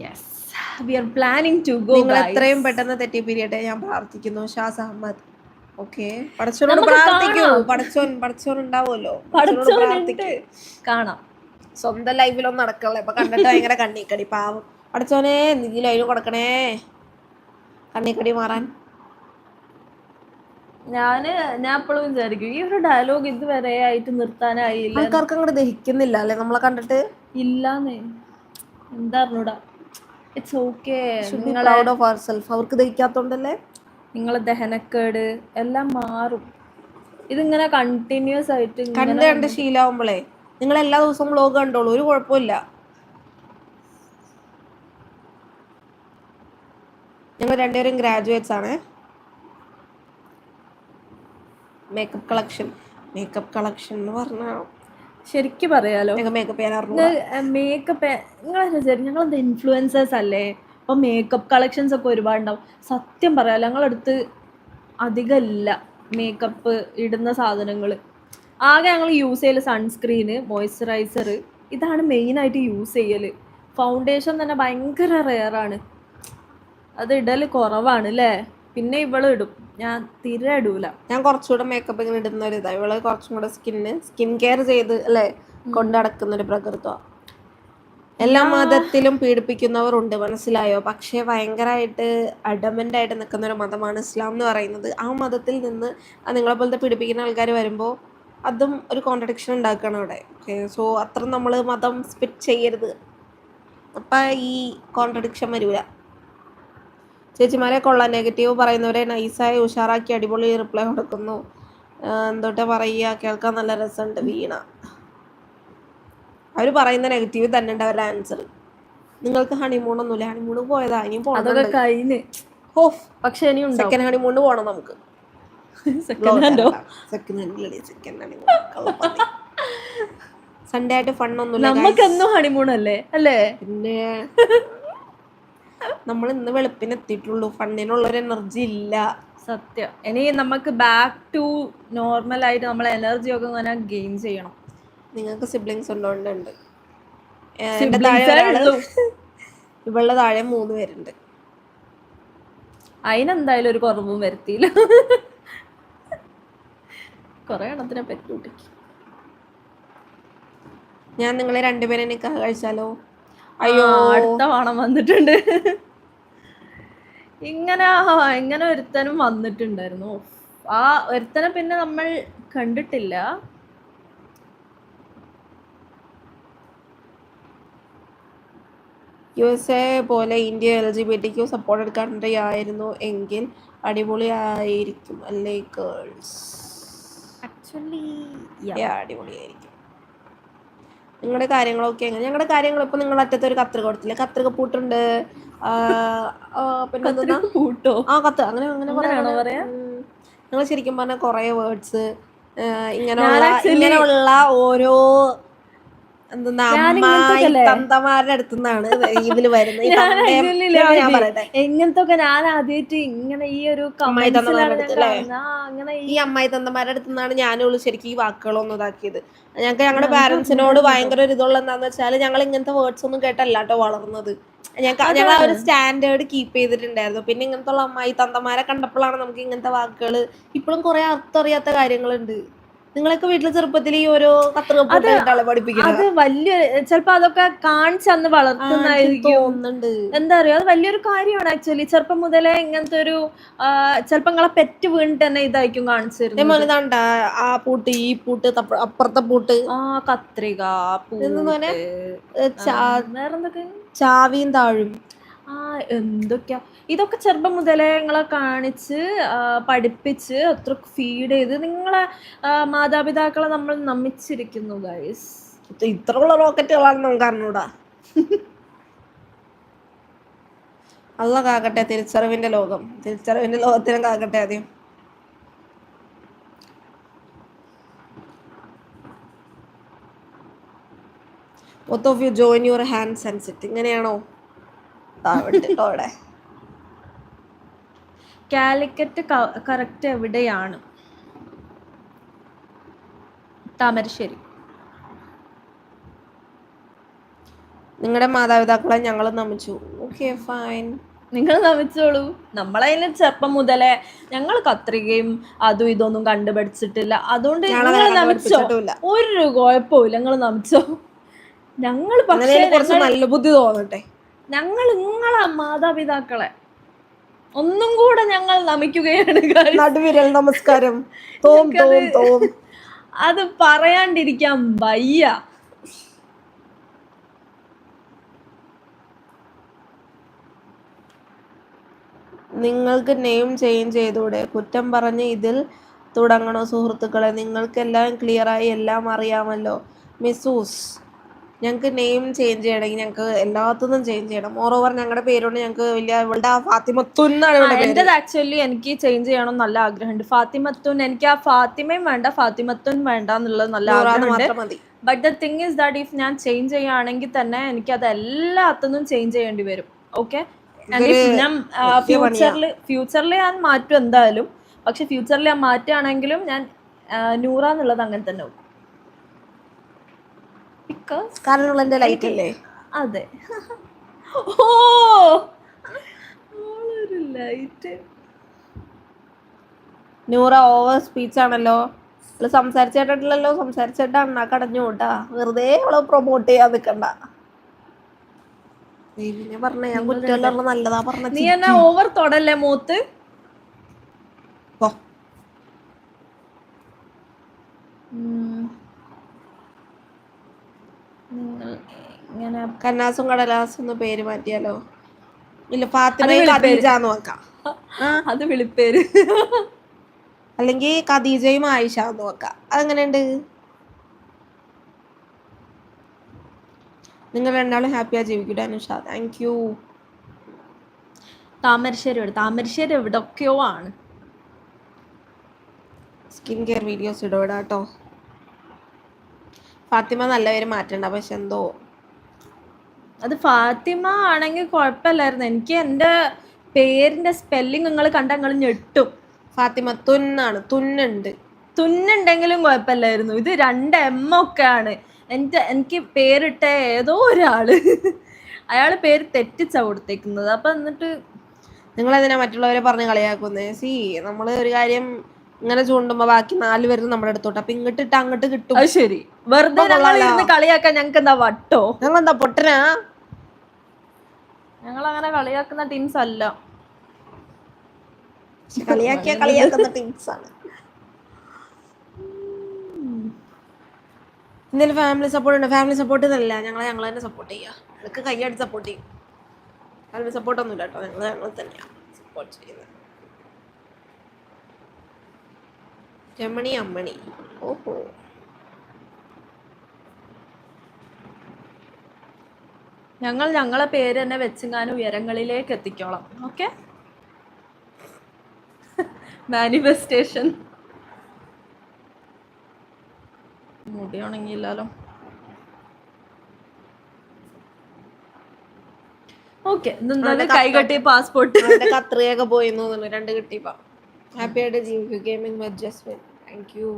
Yes, we are planning to go. നിങ്ങൾ എത്രയും പെട്ടെന്ന് തെറ്റി പിരിയട്ടെ ഞാൻ പ്രാർത്ഥിക്കുന്നു. ഷാസ് അഹമ്മദ്. ഓക്കെ, പടച്ചോനോട് പ്രാർത്ഥിക്കൂ. പടച്ചോൻ ഉണ്ടാവുമല്ലോ, കാണാം. സ്വന്തം ലൈഫിലൊന്നും നടക്കല്ലേ. ഇപ്പൊ കണ്ടിട്ട് ഭയങ്കര കണ്ണിക്കടി. പാവം പടച്ചോനെ, നീ ലൈവ് കൊടുക്കണേ കണ്ണിക്കടി മാറാൻ. ഞാൻ എപ്പോഴും വിചാരിക്കും ഈ ഒരു ഡയലോഗ് ഇതുവരെ ആയിട്ട് നിർത്താനായില്ല. ആൾക്കാർക്ക് അങ്ങോട്ട് ദഹിക്കുന്നില്ല അല്ലെ നമ്മളെ കണ്ടിട്ട്? ഇല്ലാന്നേ, എന്താ അറിഞ്ഞൂടാ. It's okay. അവർക്ക് ദഹിക്കാത്തോണ്ടല്ലേ. നിങ്ങളെ ദഹനക്കേട് എല്ലാം മാറും. ഇതിങ്ങനെ കണ്ടിന്യൂസ് ആയിട്ട് കണ്ട് ശീലാവുമ്പോളേ നിങ്ങൾ എല്ലാ ദിവസവും വ്ലോഗ് കണ്ടോളൂ, ഒരു കുഴപ്പമില്ല. ഞങ്ങൾ രണ്ടുപേരും ഗ്രാജുവേറ്റ്സ് ആണ്. മേക്കപ്പ് കളക്ഷൻ എന്ന് പറഞ്ഞാൽ ശരിക്കും പറയാലോ, മേക്കപ്പ് ഞങ്ങളെന്താ ഇൻഫ്ലുവൻസേഴ്സ് അല്ലേ? അപ്പോൾ മേക്കപ്പ് കളക്ഷൻസ് ഒക്കെ ഒരുപാടുണ്ടാവും. സത്യം പറയാലോ, ഞങ്ങളടുത്ത് അധികം ഇല്ല മേക്കപ്പ് ഇടുന്ന സാധനങ്ങൾ. ആകെ ഞങ്ങൾ യൂസ് ചെയ്യൽ സൺസ്ക്രീന്, മോയ്സ്ചറൈസർ, ഇതാണ് മെയിനായിട്ട് യൂസ് ചെയ്യൽ. ഫൗണ്ടേഷൻ തന്നെ ഭയങ്കര റെയറാണ്, അത് ഇടൽ കുറവാണ് അല്ലേ. പിന്നെ ഇവള് ഇടും, ഞാൻ തീരെ ഇടൂല. ഞാൻ കുറച്ചുകൂടെ മേക്കപ്പ് ഇങ്ങനെ ഇടുന്ന ഒരു ഇതാ. ഇവള് കുറച്ചും കൂടെ സ്കിൻ കെയർ ചെയ്ത് അല്ലേ കൊണ്ട് നടക്കുന്ന ഒരു പ്രകൃതം. എല്ലാ മതത്തിലും പീഡിപ്പിക്കുന്നവരുണ്ട്, മനസ്സിലായോ? പക്ഷേ ഭയങ്കരമായിട്ട് അഡമൻ്റ് ആയിട്ട് നിൽക്കുന്ന ഒരു മതമാണ് ഇസ്ലാം എന്ന് പറയുന്നത്. ആ മതത്തിൽ നിന്ന് നിങ്ങളെ പോലത്തെ പീഡിപ്പിക്കുന്ന ആൾക്കാർ വരുമ്പോൾ അതും ഒരു കോൺട്രഡിക്ഷൻ ഉണ്ടാക്കുകയാണ് അവിടെ. ഓക്കെ, സോ അത്ര നമ്മൾ മതം സ്പിറ്റ് ചെയ്യരുത്. അപ്പം ഈ കോൺട്രഡിക്ഷൻ വരില്ല. ചേച്ചിമാരെ കൊള്ളാൻ, നെഗറ്റീവ് പറയുന്നവരെ നൈസായി ഉഷാറാക്കി അടിപൊളി റിപ്ലൈ കൊടുക്കുന്നു. എന്തോട്ടെ പറയുക, കേൾക്കാൻ നല്ല രസമുണ്ട്. വീണ അവർ പറയുന്ന നെഗറ്റീവ് തന്നെ ഉണ്ട് അവരുടെ ആൻസർ. നിങ്ങൾക്ക് ഹണിമൂണൊന്നുമില്ല? ഹണിമൂണ് പോയതാ, ഇനിയും പോകണം. പക്ഷെ ഇനിയും സെക്കൻഡ് ഹണിമൂണ് പോകണം നമുക്ക്. സൺഡേ ആയിട്ട് ഫണ്ണൊന്നുമില്ല guys. നമുക്കെന്നും ഹണിമൂൺ അല്ലേ അല്ലേ? പിന്നെ നമ്മൾ ഇന്ന് വെളുപ്പിന് എത്തിയിട്ടുള്ളൂ. ഫണ്ണിനുള്ളൊരു എനർജി ഇല്ല. സത്യം. ഇനി നമുക്ക് ബാക്ക് ടു നോർമൽ ആയിട്ട് നമ്മളെ എനർജി ഒക്കെ ഇങ്ങനെ ഗെയിൻ ചെയ്യണം. നിങ്ങൾക്ക് സിബ്ലിങ്സ് ഉണ്ടോണ്ട് ഉണ്ട്. എൻ്റെ താഴെ സിബ്ലിങ്സേ ഒരാള് ഉള്ളൂ. ഇവളുടെ താഴെ 3 പേരുണ്ട്. അതിനെന്തായാലും ഒരു കുറവും വരുത്തിയില്ല. കുറെ എണ്ണത്തിനെ പറ്റൂട്ടിക്ക്. ഞാൻ നിങ്ങളെ രണ്ടുപേരെ നിക്കാഹ് കഴിച്ചാലോ? അയ്യോ, അടുത്ത വാണം വന്നിട്ടുണ്ട്. ഇങ്ങനെ ഒരുത്തനും വന്നിട്ടുണ്ടായിരുന്നു. ആ ഒരുത്തനെ പിന്നെ നമ്മൾ കണ്ടിട്ടില്ല. USA പോലെ ഇന്ത്യ LGBTQ സപ്പോർട്ടഡ് കൺട്രി ആയിരുന്നു എങ്കിൽ അടിപൊളിയായിരിക്കും അല്ലേ ഗേൾസ്? ആക്ച്വലി അടിപൊളിയായിരിക്കും. നിങ്ങളുടെ കാര്യങ്ങളൊക്കെ എങ്ങനെ? ഞങ്ങളുടെ കാര്യങ്ങൾ ഇപ്പൊ നിങ്ങൾ അറ്റത്ത് ഒരു കത്രിക കൊടുത്തില്ല, കത്രിക പൂട്ടുണ്ട്, പിന്നെ കൂട്ടോ കത്ത് അങ്ങനെ അങ്ങനെ പറയാ. നിങ്ങൾ ശരിക്കും പറഞ്ഞ കുറെ വേർഡ്സ് ഇങ്ങനെയുള്ള ഓരോ തന്തമാരുടെ അടുത്തുനിന്നാണ് ഇതില് വരുന്നത്. ഞാൻ പറയട്ടെ, എങ്ങനത്തൊക്കെ ഞാൻ ആദ്യമായിട്ട് ഇങ്ങനെ ഈ ഒരു അമ്മായി തന്തമാരുടെ അടുത്തുനിന്നാണ് ഞാനുള്ളൂ ശരിക്കും ഈ വാക്കുകളൊന്നും ഇതാക്കിയത്. ഞങ്ങൾക്ക് ഞങ്ങളുടെ പാരന്റ്സിനോട് ഭയങ്കര ഒരു ഇതുള്ള എന്താന്ന് വെച്ചാൽ ഞങ്ങൾ ഇങ്ങനത്തെ വേർഡ്സ് ഒന്നും കേട്ടല്ല കേട്ടോ വളർന്നത്. ഞങ്ങൾ ആ ഒരു സ്റ്റാൻഡേർഡ് കീപ്പ് ചെയ്തിട്ടുണ്ടായിരുന്നു. പിന്നെ ഇങ്ങനത്തെ ഉള്ള അമ്മായി തന്തമാരെ കണ്ടപ്പോഴാണ് നമുക്ക് ഇങ്ങനത്തെ വാക്കുകൾ. ഇപ്പോഴും കുറെ അർത്ഥം അറിയാത്ത കാര്യങ്ങളുണ്ട്. നിങ്ങളൊക്കെ വീട്ടില് ചെറുപ്പത്തിൽ ഈ ഓരോ കത്രിക പഠിപ്പിക്കുന്നത് അത് വലിയ ചിലപ്പോ അതൊക്കെ കാണിച്ചന്ന് വളർത്തുന്നതായിരിക്കും. എന്താ പറയാ, അത് വലിയൊരു കാര്യമാണ് ആക്ച്വലി. ചെറുപ്പം മുതലേ ഇങ്ങനത്തെ ഒരു ചിലപ്പോ നിങ്ങളെ പെറ്റ് വീണിട്ട് തന്നെ ഇതായിരിക്കും കാണിച്ചു തരുന്നത്. ആ പൂട്ട്, ഈ പൂട്ട്, അപ്പുറത്തെ പൂട്ട്, കത്രിക, വേറെന്തൊക്കെ, ചാവിയും താഴും, എന്തൊക്കെയാ ഇതൊക്കെ ചെറുപ്പം മുതലേ നിങ്ങളെ കാണിച്ച് പഠിപ്പിച്ച് അത്ര ഫീഡ് ചെയ്ത് നിങ്ങളെ മാതാപിതാക്കളെ നമ്മൾ നമിച്ചിരിക്കുന്നു ഗൈസ്. ഇത്രയുള്ള റോക്കറ്റുകളാണ് നമുക്ക് അറിഞ്ഞൂടാ. അല്ല കാക്കട്ടെ, തിരിച്ചറിവിന്റെ ലോകത്തിനും കാക്കട്ടെ. ആദ്യം both of you join your hands and sit. ഇങ്ങനെയാണോ? കാലിക്കറ്റ് കറക്റ്റ് എവിടെയാണ്? താമരശ്ശേരി. നിങ്ങളുടെ മാതാപിതാക്കളെ ഞങ്ങൾ നമിച്ചു. ഓക്കെ ഫൈൻ, നിങ്ങൾ നമിച്ചോളൂ. നമ്മളതിന് ചെറുപ്പം മുതലേ ഞങ്ങൾ കത്രികയും അതും ഇതൊന്നും കണ്ടുപിടിച്ചിട്ടില്ല. അതുകൊണ്ട് നിങ്ങൾ നമിച്ചോ, ഒരു കുഴപ്പമില്ല. നിങ്ങൾ നമിച്ചോ. ഞങ്ങൾ പക്ഷേ നല്ല ബുദ്ധി തോന്നട്ടെ, ഞങ്ങൾ നിങ്ങളെ മാതാപിതാക്കളെ ഒന്നും കൂടെ ഞങ്ങൾ നമിക്കുകയാണ്. നടുവിരൽ നമസ്കാരം. അത് പറയാണ്ടിരിക്കാൻ വയ്യ. നിങ്ങൾക്ക് നെയിം ചേഞ്ച് ചെയ്തൂടെ? കുറ്റം പറഞ്ഞ് ഇതിൽ തുടങ്ങണോ സുഹൃത്തുക്കളെ? നിങ്ങൾക്കെല്ലാം ക്ലിയറായി എല്ലാം അറിയാമല്ലോ. മിസ്സൂസ്, ഞങ്ങൾക്ക് നെയിം ചേഞ്ച് ചെയ്യണമെങ്കിൽ ഞങ്ങൾക്ക് എല്ലാത്തുനിന്നും ചേഞ്ച് ചെയ്യണം. മോറോവർ ഞങ്ങളുടെ പേരുകൊണ്ട് ഞങ്ങൾക്ക് വലിയ ഇവളുടെ ഫാത്തിമത്തുൻ എന്നാണ്. എൻ്റെ ആക്ച്വലി എനിക്ക് ചേഞ്ച് ചെയ്യണം നല്ല ആഗ്രഹമുണ്ട്. ഫാത്തിമത്തുൻ, എനിക്ക് ആ ഫാത്തിമയും വേണ്ട ഫാത്തിമത്തുൻ വേണ്ട എന്നുള്ളത് നല്ല ആഗ്രഹമുണ്ട്. But the thing is that if ഞാൻ ചേഞ്ച് ചെയ്യുകയാണെങ്കിൽ തന്നെ എനിക്ക് അത് എല്ലാത്തുനിന്നും ചേഞ്ച് ചെയ്യേണ്ടി വരും. ഓക്കെ, ഞാൻ ഫ്യൂച്ചറിൽ ഞാൻ മാറ്റും എന്തായാലും. പക്ഷെ ഫ്യൂച്ചറിൽ ഞാൻ മാറ്റുകയാണെങ്കിലും ഞാൻ നൂറ എന്നുള്ളത് അങ്ങനെ തന്നെ നോക്കും. അതെ. ഓ, ലൈറ്റ്. നൂറ ഓവർ സ്പീച്ച് ആണല്ലോ. സംസാരിച്ചിട്ടില്ലല്ലോ. സംസാരിച്ചിട്ട് അണ്ണാ കടഞ്ഞു കൂട്ടാ. വെറുതെ അവളെ പ്രൊമോട്ട് ചെയ്യാൻ നിൽക്കണ്ട. ഞാൻ കുറ്റമല്ല, നല്ലതാ പറഞ്ഞ. നീ എന്നാ ഓവർ തൊടല്ലേ മൂത്ത്. കന്നാസും കടലാസും പേര് മാറ്റിയാലോ? ഇല്ല, ഫാത്തിമയും ഖദീജാന്ന് നോക്കാം. അത് വിളിപ്പേര്. അല്ലെങ്കിൽ ഖദീജയും ആയിഷ എന്ന് നോക്കാം. അതെങ്ങനെയുണ്ട്? നിങ്ങൾ രണ്ടാളും ഹാപ്പിയാ ജീവിക്കട്ടെ അനുഷ. Thank you. താമരശ്ശേരി എവിടെയൊക്കെയോ ആണ്. സ്കിൻ കെയർ വീഡിയോസ് ഇടപെടാട്ടോ. ഫാത്തിമ നല്ല പേര് മാറ്റണ്ട, പക്ഷെ എന്തോ അത് ഫാത്തിമ ആണെങ്കിൽ കുഴപ്പമില്ലായിരുന്നു. എനിക്ക് എൻ്റെ പേരിന്റെ സ്പെല്ലിങ് നിങ്ങൾ കണ്ടാൽ നിങ്ങൾ ഞെട്ടും. ഫാത്തിമ തുന്നാണ്, തുന്നുണ്ട്. തുന്നുണ്ടെങ്കിലും കുഴപ്പമില്ലായിരുന്നു. ഇത് 2 M ഒക്കെ ആണ്. എനിക്ക് പേരിട്ട ഏതോ ഒരാള് അയാള് പേര് തെറ്റിച്ചാ കൊടുത്തേക്കുന്നത്. അപ്പൊ എന്നിട്ട് നിങ്ങൾ എന്തിനാ മറ്റുള്ളവരെ പറഞ്ഞ് കളിയാക്കുന്നേ? നമ്മള് ഒരു കാര്യം ഇങ്ങനെ ചൂണ്ടുമ്പോ ബാക്കി 4 പേരും നമ്മുടെ അടുത്തോട്ട്, അപ്പൊ ഇങ്ങോട്ട് ഇട്ട് അങ്ങോട്ട് കിട്ടും. അത് ശരി, വെറുതെ ഞങ്ങൾ ഇരുന്ന് കളിയാക്കാൻ ഞങ്ങൾക്ക് എന്താ വട്ടോ? ഞങ്ങളെന്താ പൊട്ടനാ? ഞങ്ങൾ അങ്ങനെ കളിയാക്കുന്ന ടീംസ് അല്ല. കളിയാക്കുന്ന ടീംസ് ആണ്. എന്തെങ്കിലും ഫാമിലി സപ്പോർട്ട് ഉണ്ടോ? ഫാമിലി സപ്പോർട്ട് എന്നല്ല, ഞങ്ങൾ തന്നെ സപ്പോർട്ട് ചെയ്യുക. അതൊക്കെ കൈയടിച്ച് സപ്പോർട്ട് ചെയ്യും. ഫാമിലി സപ്പോർട്ടൊന്നും ഇല്ല കേട്ടോ, ഞങ്ങൾ തന്നെയാണ് സപ്പോർട്ട് ചെയ്യുന്നത്. രമണി അമ്മണി, ഓഹോ. ഞങ്ങളെ പേര് തന്നെ വെച്ചെങ്ങാനും ഉയരങ്ങളിലേക്ക് എത്തിക്കോളാം. Okay, manifestation. മുടി ഉണങ്ങിയില്ലല്ലോ. ഓക്കെ, കൈകെട്ടിയ പാസ്പോർട്ട് കത്രിയൊക്കെ പോയിന്ന് തോന്നുന്നു. 2 കിട്ടിയപ്പോ ഹാപ്പി ആയിട്ട് ജീവിക്കൂ. Gaming with Jasmin, thank you.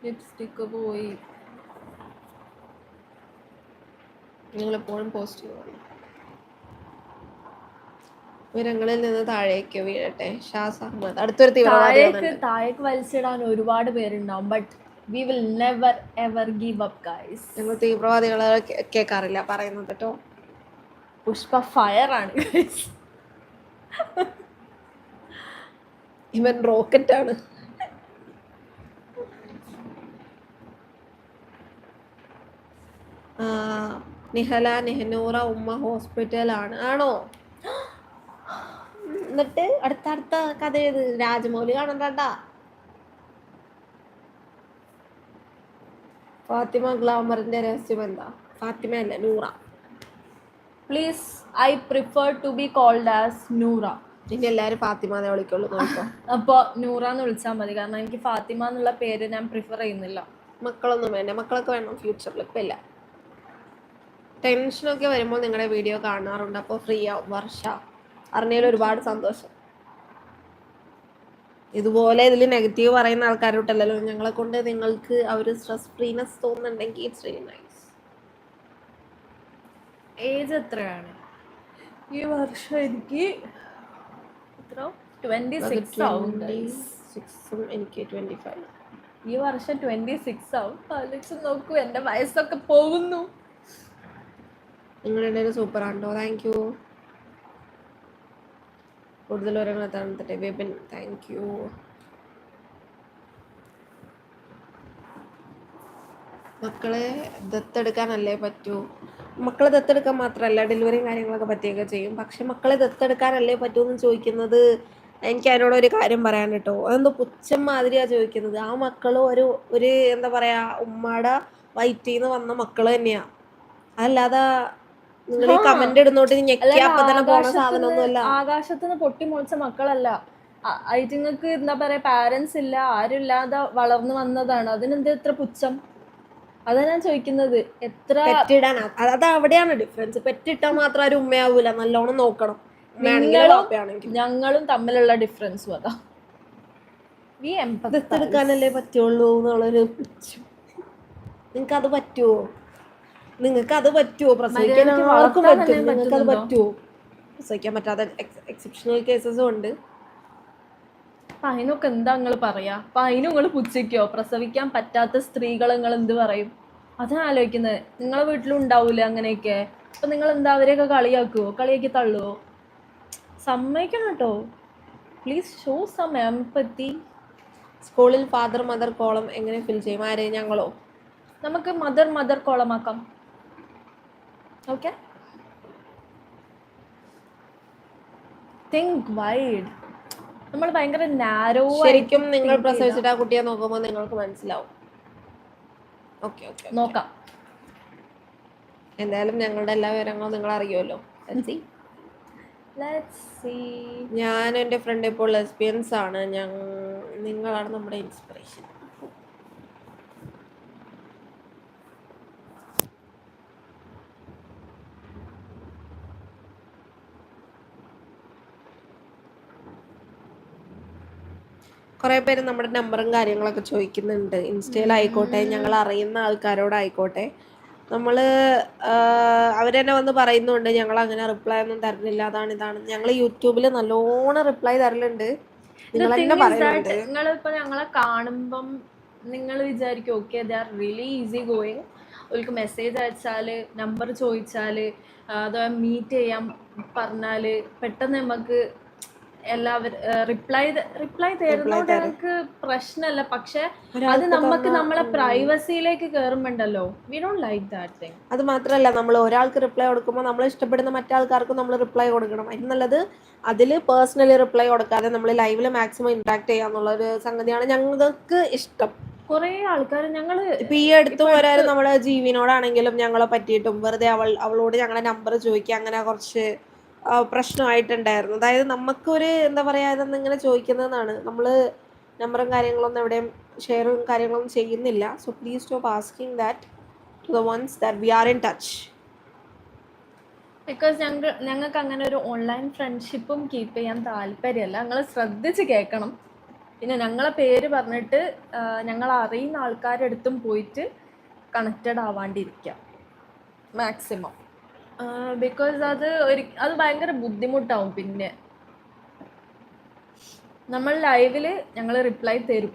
Lipstick പോയി. നിങ്ങളെപ്പോഴും പോസ്റ്റ് ചെയ്യുന്നു. ഉയരങ്ങളിൽ നിന്ന് താഴേക്ക് വീഴട്ടെ. ഷാസ് അഹമ്മദ്, അടുത്തൊരു തീവ്രവാദിയാണ്. താഴേക്ക് വലിച്ചിടാൻ ഒരുപാട് പേരുണ്ടാവും, but we will never ever give up guys. ഞങ്ങൾ തീവ്രവാദികളെ കേൾക്കാറില്ല പറയുന്നത് കേട്ടോ. പുഷ്പ ഫയർ ആണ് ഗൈസ്. ഇവൻ റോക്കറ്റ് ആണ്. നിഹല നെഹ്നൂറ ഉമ്മ ഹോസ്പിറ്റലാണ്. ആണോ? എന്നിട്ട് അടുത്ത കഥ ഏത്? രാജമൗലി കാണണ്ടാ. ഫാത്തിമ ഗ്ലാമറിന്റെ രഹസ്യം എന്താ? ഫാത്തിമ അല്ല, Noora. Please, I prefer to be called as Noora. ഇനി എല്ലാരും ഫാത്തിമ എന്നേ വിളിക്കുള്ളൂ നോക്കോ. അപ്പൊ നൂറ എന്ന് വിളിച്ചാൽ മതി, കാരണം എനിക്ക് ഫാത്തിമ എന്നുള്ള പേര് ഞാൻ പ്രിഫർ ചെയ്യുന്നില്ല. മക്കളൊന്നും വേണ്ട, മക്കളൊക്കെ വേണം ഫ്യൂച്ചറിൽ, ഇപ്പം ഇല്ല. ടെൻഷനൊക്കെ വരുമ്പോൾ നിങ്ങളുടെ വീഡിയോ കാണാറുണ്ട്, അപ്പോൾ ഫ്രീ ആവും. വർഷ അറിഞ്ഞതിൽ ഒരുപാട് സന്തോഷം. ഇതുപോലെ ഇതിൽ നെഗറ്റീവ് പറയുന്ന ആൾക്കാരോട്ടല്ലോ ഞങ്ങളെ കൊണ്ട് നിങ്ങൾക്ക് ആ ഒരു സ്ട്രെസ് ഫ്രീനെസ് തോന്നുന്നുണ്ടെങ്കിൽ ഇറ്റ്സ് റിയലി നൈസ്. ഏജ് എത്രയാണ് ഈ വർഷം? എനിക്ക് 26 ആവും. എനിക്ക് 25. ഈ വർഷം 26 ആവും. ആലോചിച്ച് നോക്കൂ, എൻ്റെ വയസ്സൊക്കെ പോകുന്നു. നിങ്ങളുടെ സൂപ്പർ ആണോ? Thank you. കൂടുതൽ വിവരങ്ങൾ തന്നിട്ടെ വിപിൻ, താങ്ക് യു. മക്കളെ ദത്തെടുക്കാനല്ലേ പറ്റൂ. മക്കളെ ദത്തെടുക്കാൻ മാത്രമല്ല ഡെലിവറിയും കാര്യങ്ങളൊക്കെ പറ്റിയൊക്കെ ചെയ്യും. പക്ഷെ മക്കളെ ദത്തെടുക്കാനല്ലേ പറ്റൂ എന്ന് ചോദിക്കുന്നത്, എനിക്ക് അതിനോടൊരു കാര്യം പറയാൻ കേട്ടോ. അതെന്തോ പുച്ഛം മാതിരിയാണ് ചോദിക്കുന്നത്. ആ മക്കളും ഒരു എന്താ പറയാ, ഉമ്മയുടെ വയറ്റിൽ നിന്ന് വന്ന മക്കൾ തന്നെയാ. അതല്ലാതെ നിങ്ങൾ ഈ കമന്റ് ഇടുന്നോട്ട് ഞെക്കിയപ്പോ തന്നെ പോണ സാധനമൊന്നുമല്ല. ആകാശത്തുനിന്ന് പൊട്ടി മുളച്ച മക്കളല്ല. ഐറ്റിങ്ങൾക്ക് എന്താ പറയാ, പാരന്റ്സ് ഇല്ല, ആരും ഇല്ലാതെ വളർന്നു വന്നതാണ്. അതിനെന്താ ഇത്ര പുച്ഛം? അതാ ഞാൻ ചോദിക്കുന്നത്. എത്ര പെറ്റിടാൻ, അത് അവിടെയാണ് ഡിഫറൻസ്. പെറ്റിട്ടാൽ മാത്രം ഒരു ഉമ്മയാവൂല, നല്ലോണം നോക്കണം. ഞങ്ങളും തമ്മിലുള്ള ഡിഫറൻസും അതാ. ദത്തെടുക്കാനല്ലേ പറ്റുള്ളൂ എന്നുള്ളൊരു പുച്ഛം. നിങ്ങൾക്കത് പറ്റുമോ? പ്രസവിക്കാൻ ആർക്കും പറ്റും. നിങ്ങൾക്കത് പറ്റുമോ? പ്രസവിക്കാൻ പറ്റാത്ത എക്സെപ്ഷണൽ കേസസും ഉണ്ട്. അപ്പൊ അതിനൊക്കെ എന്താ നിങ്ങൾ പറയാ? അപ്പൊ അതിനും നിങ്ങൾ പുച്ഛിക്കോ? പ്രസവിക്കാൻ പറ്റാത്ത സ്ത്രീകളെ നിങ്ങൾ എന്ത് പറയും? അതാണ് ആലോചിക്കുന്നത്. നിങ്ങളെ വീട്ടിലും ഉണ്ടാവൂലേ അങ്ങനെയൊക്കെ? അപ്പൊ നിങ്ങൾ എന്താ അവരെയൊക്കെ കളിയാക്കുവോ? കളിയാക്കി തള്ളുവോ? സമ്മതിക്കണം കേട്ടോ. Please show some empathy. സ്കൂളിൽ ഫാദർ മദർ കോളം എങ്ങനെ ഫിൽ ചെയ്യും? ആരെ? ഞങ്ങളോ? നമുക്ക് മദർ കോളമാക്കാം. Okay, think wide. നമ്മൾ ഭയങ്കര നാരോ. ശരിക്കും നിങ്ങൾ പ്രസവിച്ചിട്ട് ആ കുട്ടിയെ നോക്കുമ്പോൾ നിങ്ങൾക്ക് മനസ്സിലാവും. ഓക്കെ നോക്കാം. എന്തായാലും ഞങ്ങളുടെ എല്ലാ വിവരങ്ങളും നിങ്ങൾ അറിയുമല്ലോ. Let's see. ഞാൻ എൻ്റെ ഫ്രണ്ട് ഇപ്പോൾ ലെസ്ബിയൻസ് ആണ്. നിങ്ങളാണ് നമ്മുടെ ഇൻസ്പിറേഷൻ. കുറേ പേര് നമ്മുടെ നമ്പറും കാര്യങ്ങളൊക്കെ ചോദിക്കുന്നുണ്ട്. ഇൻസ്റ്റയിലായിക്കോട്ടെ, ഞങ്ങൾ അറിയുന്ന ആൾക്കാരോടായിക്കോട്ടെ. നമ്മൾ അവർ തന്നെ വന്ന് പറയുന്നുണ്ട് ഞങ്ങൾ അങ്ങനെ റിപ്ലൈ ഒന്നും തരുന്നില്ല, അതാണ് ഇതാണ്. ഞങ്ങൾ യൂട്യൂബിൽ നല്ലോണം റിപ്ലൈ തരലുണ്ട്. നിങ്ങൾ തന്നെ പറയുന്നുണ്ട്. നിങ്ങളിപ്പോൾ ഞങ്ങളെ കാണുമ്പം നിങ്ങൾ വിചാരിക്കും okay they are really easy going. അവർക്ക് മെസ്സേജ് അയച്ചാൽ, നമ്പർ ചോദിച്ചാൽ, അതോ മീറ്റ് ചെയ്യാൻ പറഞ്ഞാൽ പെട്ടെന്ന് നമുക്ക് എല്ലാവരും റിപ്ലൈ തരുന്നോണ്ട് ഞങ്ങൾക്ക് പ്രശ്നമല്ല. പക്ഷെ അത് നമുക്ക് നമ്മളെ പ്രൈവസിയിലേക്ക് കയറുമ്പോണ്ടല്ലോ, we don't like that thing. അത് മാത്രമല്ല, നമ്മൾ ഒരാൾക്ക് റിപ്ലൈ കൊടുക്കുമ്പോൾ നമ്മൾ ഇഷ്ടപ്പെടുന്ന മറ്റാൾക്കാർക്കും നമ്മൾ റിപ്ലൈ കൊടുക്കണം. എന്നുള്ളത് അതിൽ പേഴ്സണലി റിപ്ലൈ കൊടുക്കാതെ നമ്മൾ ലൈവിൽ മാക്സിമം ഇന്ററാക്ട് ചെയ്യാന്നുള്ളൊരു സംഗതിയാണ് ഞങ്ങൾക്ക് ഇഷ്ടം. കുറേ ആൾക്കാർ ഞങ്ങൾ ഇപ്പൊ ഈ അടുത്ത് ഒരാൾ നമ്മുടെ ജീവനോടാണെങ്കിലും ഞങ്ങളെ പറ്റിയിട്ടും വെറുതെ അവളോട് ഞങ്ങളുടെ നമ്പർ ചോദിക്കുക, അങ്ങനെ കുറച്ച് പ്രശ്നമായിട്ടുണ്ടായിരുന്നു. അതായത് നമുക്കൊരു എന്താ പറയുക, ഇതൊന്നും ഇങ്ങനെ ചോദിക്കുന്നതെന്നാണ്. നമ്മൾ നമ്പറും കാര്യങ്ങളൊന്നും എവിടെയും ഷെയറും കാര്യങ്ങളൊന്നും ചെയ്യുന്നില്ല. So please stop asking that to the ones that we are in touch. Because ഞങ്ങൾക്ക് അങ്ങനെ ഒരു ഓൺലൈൻ ഫ്രണ്ട്ഷിപ്പും കീപ്പ് ചെയ്യാൻ താല്പര്യമല്ല. ഞങ്ങൾ ശ്രദ്ധിച്ച് കേൾക്കണം. പിന്നെ ഞങ്ങളെ പേര് പറഞ്ഞിട്ട് ഞങ്ങൾ അറിയുന്ന ആൾക്കാരുടെ അടുത്തും പോയിട്ട് കണക്റ്റഡ് ആവാണ്ടിരിക്കുക മാക്സിമം. ബിക്കോസ് അത് ഭയങ്കര ബുദ്ധിമുട്ടാവും. പിന്നെ നമ്മൾ ലൈവിൽ ഞങ്ങൾ റിപ്ലൈ തരും.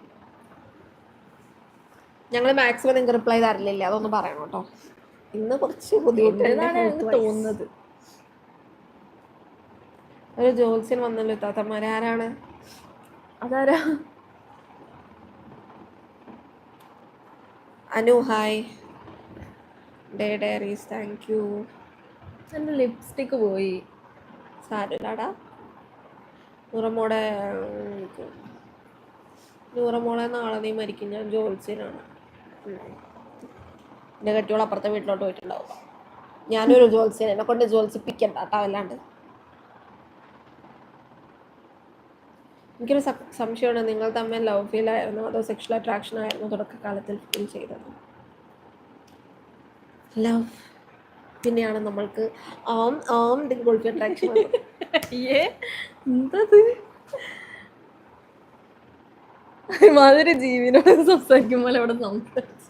ഞങ്ങൾ മാക്സിമം നിങ്ങൾക്ക് റിപ്ലൈ തരലില്ല, അതൊന്ന് പറയണം കേട്ടോ. ഇന്ന് കുറച്ച് ബുദ്ധിമുട്ടാണ് എനിക്ക് തോന്നുന്നത്. ഒരു ജോത്സ്യൻ വന്നല്ലോ താത്തമാരെ. ആരാണ്? അതാരാ? Anu hi. Day diaries thank you. എൻ്റെ ലിപ്സ്റ്റിക്ക് പോയി. സാരമില്ലാടാ. നൂറമോളെ നാളെ നീ മരിക്കും. ഞാൻ ജോത്സ്യനാണ്. എൻ്റെ കെട്ടിയോൾ അപ്പുറത്തെ വീട്ടിലോട്ട് പോയിട്ടുണ്ടാവും. ഞാനൊരു ജോത്സ്യൻ, എന്നെ കൊണ്ട് ജോത്സിപ്പിക്കണ്ട കേട്ടോ. അല്ലാണ്ട് എനിക്കൊരു സംശയമാണ്, നിങ്ങൾ തമ്മിൽ ലവ് ഫീൽ ആയിരുന്നു അതോ സെക്ഷൽ അട്രാക്ഷൻ ആയിരുന്നു തുടക്കകാലത്തിൽ ഫീൽ ചെയ്തത്? ലവ് പിന്നെയാണ് നമ്മൾക്ക് ഗോൾഫി അട്രാക്ഷൻ. എന്തത് മാതിരി ജീവിനോട് സംസാരിക്കുമ്പോൾ അവിടെ സംസാരിച്ചു.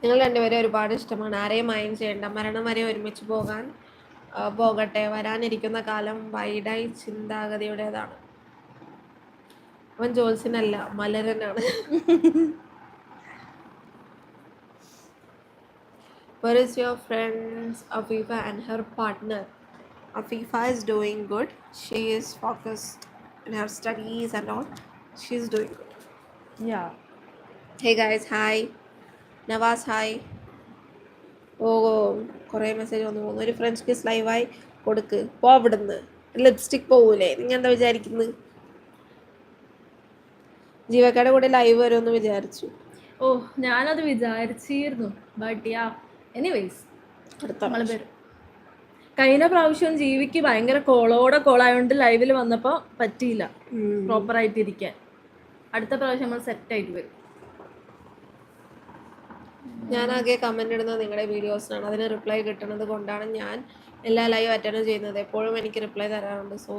നിങ്ങൾ രണ്ടുപേരും ഒരുപാട് ഇഷ്ടമാണ്. ആരെയും മൈൻഡ് ചെയ്യണ്ട. മരണം വരെ ഒരുമിച്ച് പോകട്ടെ. വരാനിരിക്കുന്ന കാലം വൈഡായി ചിന്താഗതിയുടേതാണ്. അവൻ ജോത്സ്യനല്ല, മലരനാണ്. Where is your friends Afifa and her partner? Afifa is doing good. She is focused in her studies and all. She is doing good. Yeah. Hey guys, hi. Nawaz, hi. കുറേ message വന്നു പോകുന്നു. ഒരു French kiss ലൈവായി കൊടുക്ക്. അവിടുന്ന് lipstick പോകൂലേ? നിങ്ങൾ എന്താ വിചാരിക്കുന്നത്? ജീവക്കയുടെ കൂടെ ലൈവ് വരുമെന്ന് വിചാരിച്ചു. ഞാനത് വിചാരിച്ചിരുന്നു. ബട്ട് യാ എനിവേസ് നമ്മൾ വരും. കഴിഞ്ഞ പ്രാവശ്യം ജീവിക്ക് ഭയങ്കര കോളായതുകൊണ്ട് ലൈവിൽ വന്നപ്പോൾ പറ്റിയില്ല പ്രോപ്പറായിട്ട് ഇരിക്കാൻ. അടുത്ത പ്രാവശ്യം നമ്മൾ സെറ്റായിട്ട് വരും. ഞാനാകെ കമൻ്റ് ഇടുന്നത് നിങ്ങളുടെ വീഡിയോസിനാണ്. അതിന് റിപ്ലൈ കിട്ടുന്നത് കൊണ്ടാണ് ഞാൻ എല്ലാ ലൈവ് അറ്റൻഡ് ചെയ്യുന്നത്. എപ്പോഴും എനിക്ക് റിപ്ലൈ തരാറുണ്ട്. സോ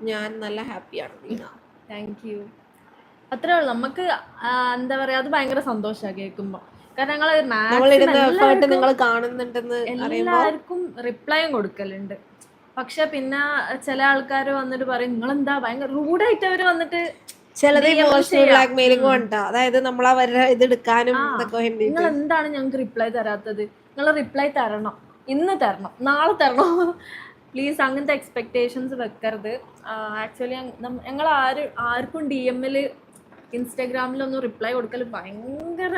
ഞാൻ നല്ല ഹാപ്പിയാണ്. Thank you. അത്രേ ഉള്ളൂ. നമുക്ക് എന്താ പറയുക, അത് ഭയങ്കര സന്തോഷമാണ് കേൾക്കുമ്പോൾ. കാരണം എല്ലാവർക്കും റിപ്ലൈയും കൊടുക്കലുണ്ട്. പക്ഷെ പിന്നെ ചില ആൾക്കാർ വന്നിട്ട് പറയും നിങ്ങളെന്താ ഭയങ്കര റൂഡായിട്ട് അവർ വന്നിട്ട് അതായത് നമ്മൾ അവരുടെ ഇത് എടുക്കാനും നിങ്ങൾ എന്താണ് ഞങ്ങൾക്ക് റിപ്ലൈ തരാത്തത്? നിങ്ങൾ റിപ്ലൈ തരണം, ഇന്ന് തരണം, നാളെ തരണം. പ്ലീസ് അങ്ങനത്തെ എക്സ്പെക്ടേഷൻസ് വെക്കരുത്. ആക്ച്വലി ഞങ്ങൾ ആർക്കും DM-ൽ ഇൻസ്റ്റാഗ്രാമിലൊന്നും റിപ്ലൈ കൊടുക്കൽ ഭയങ്കര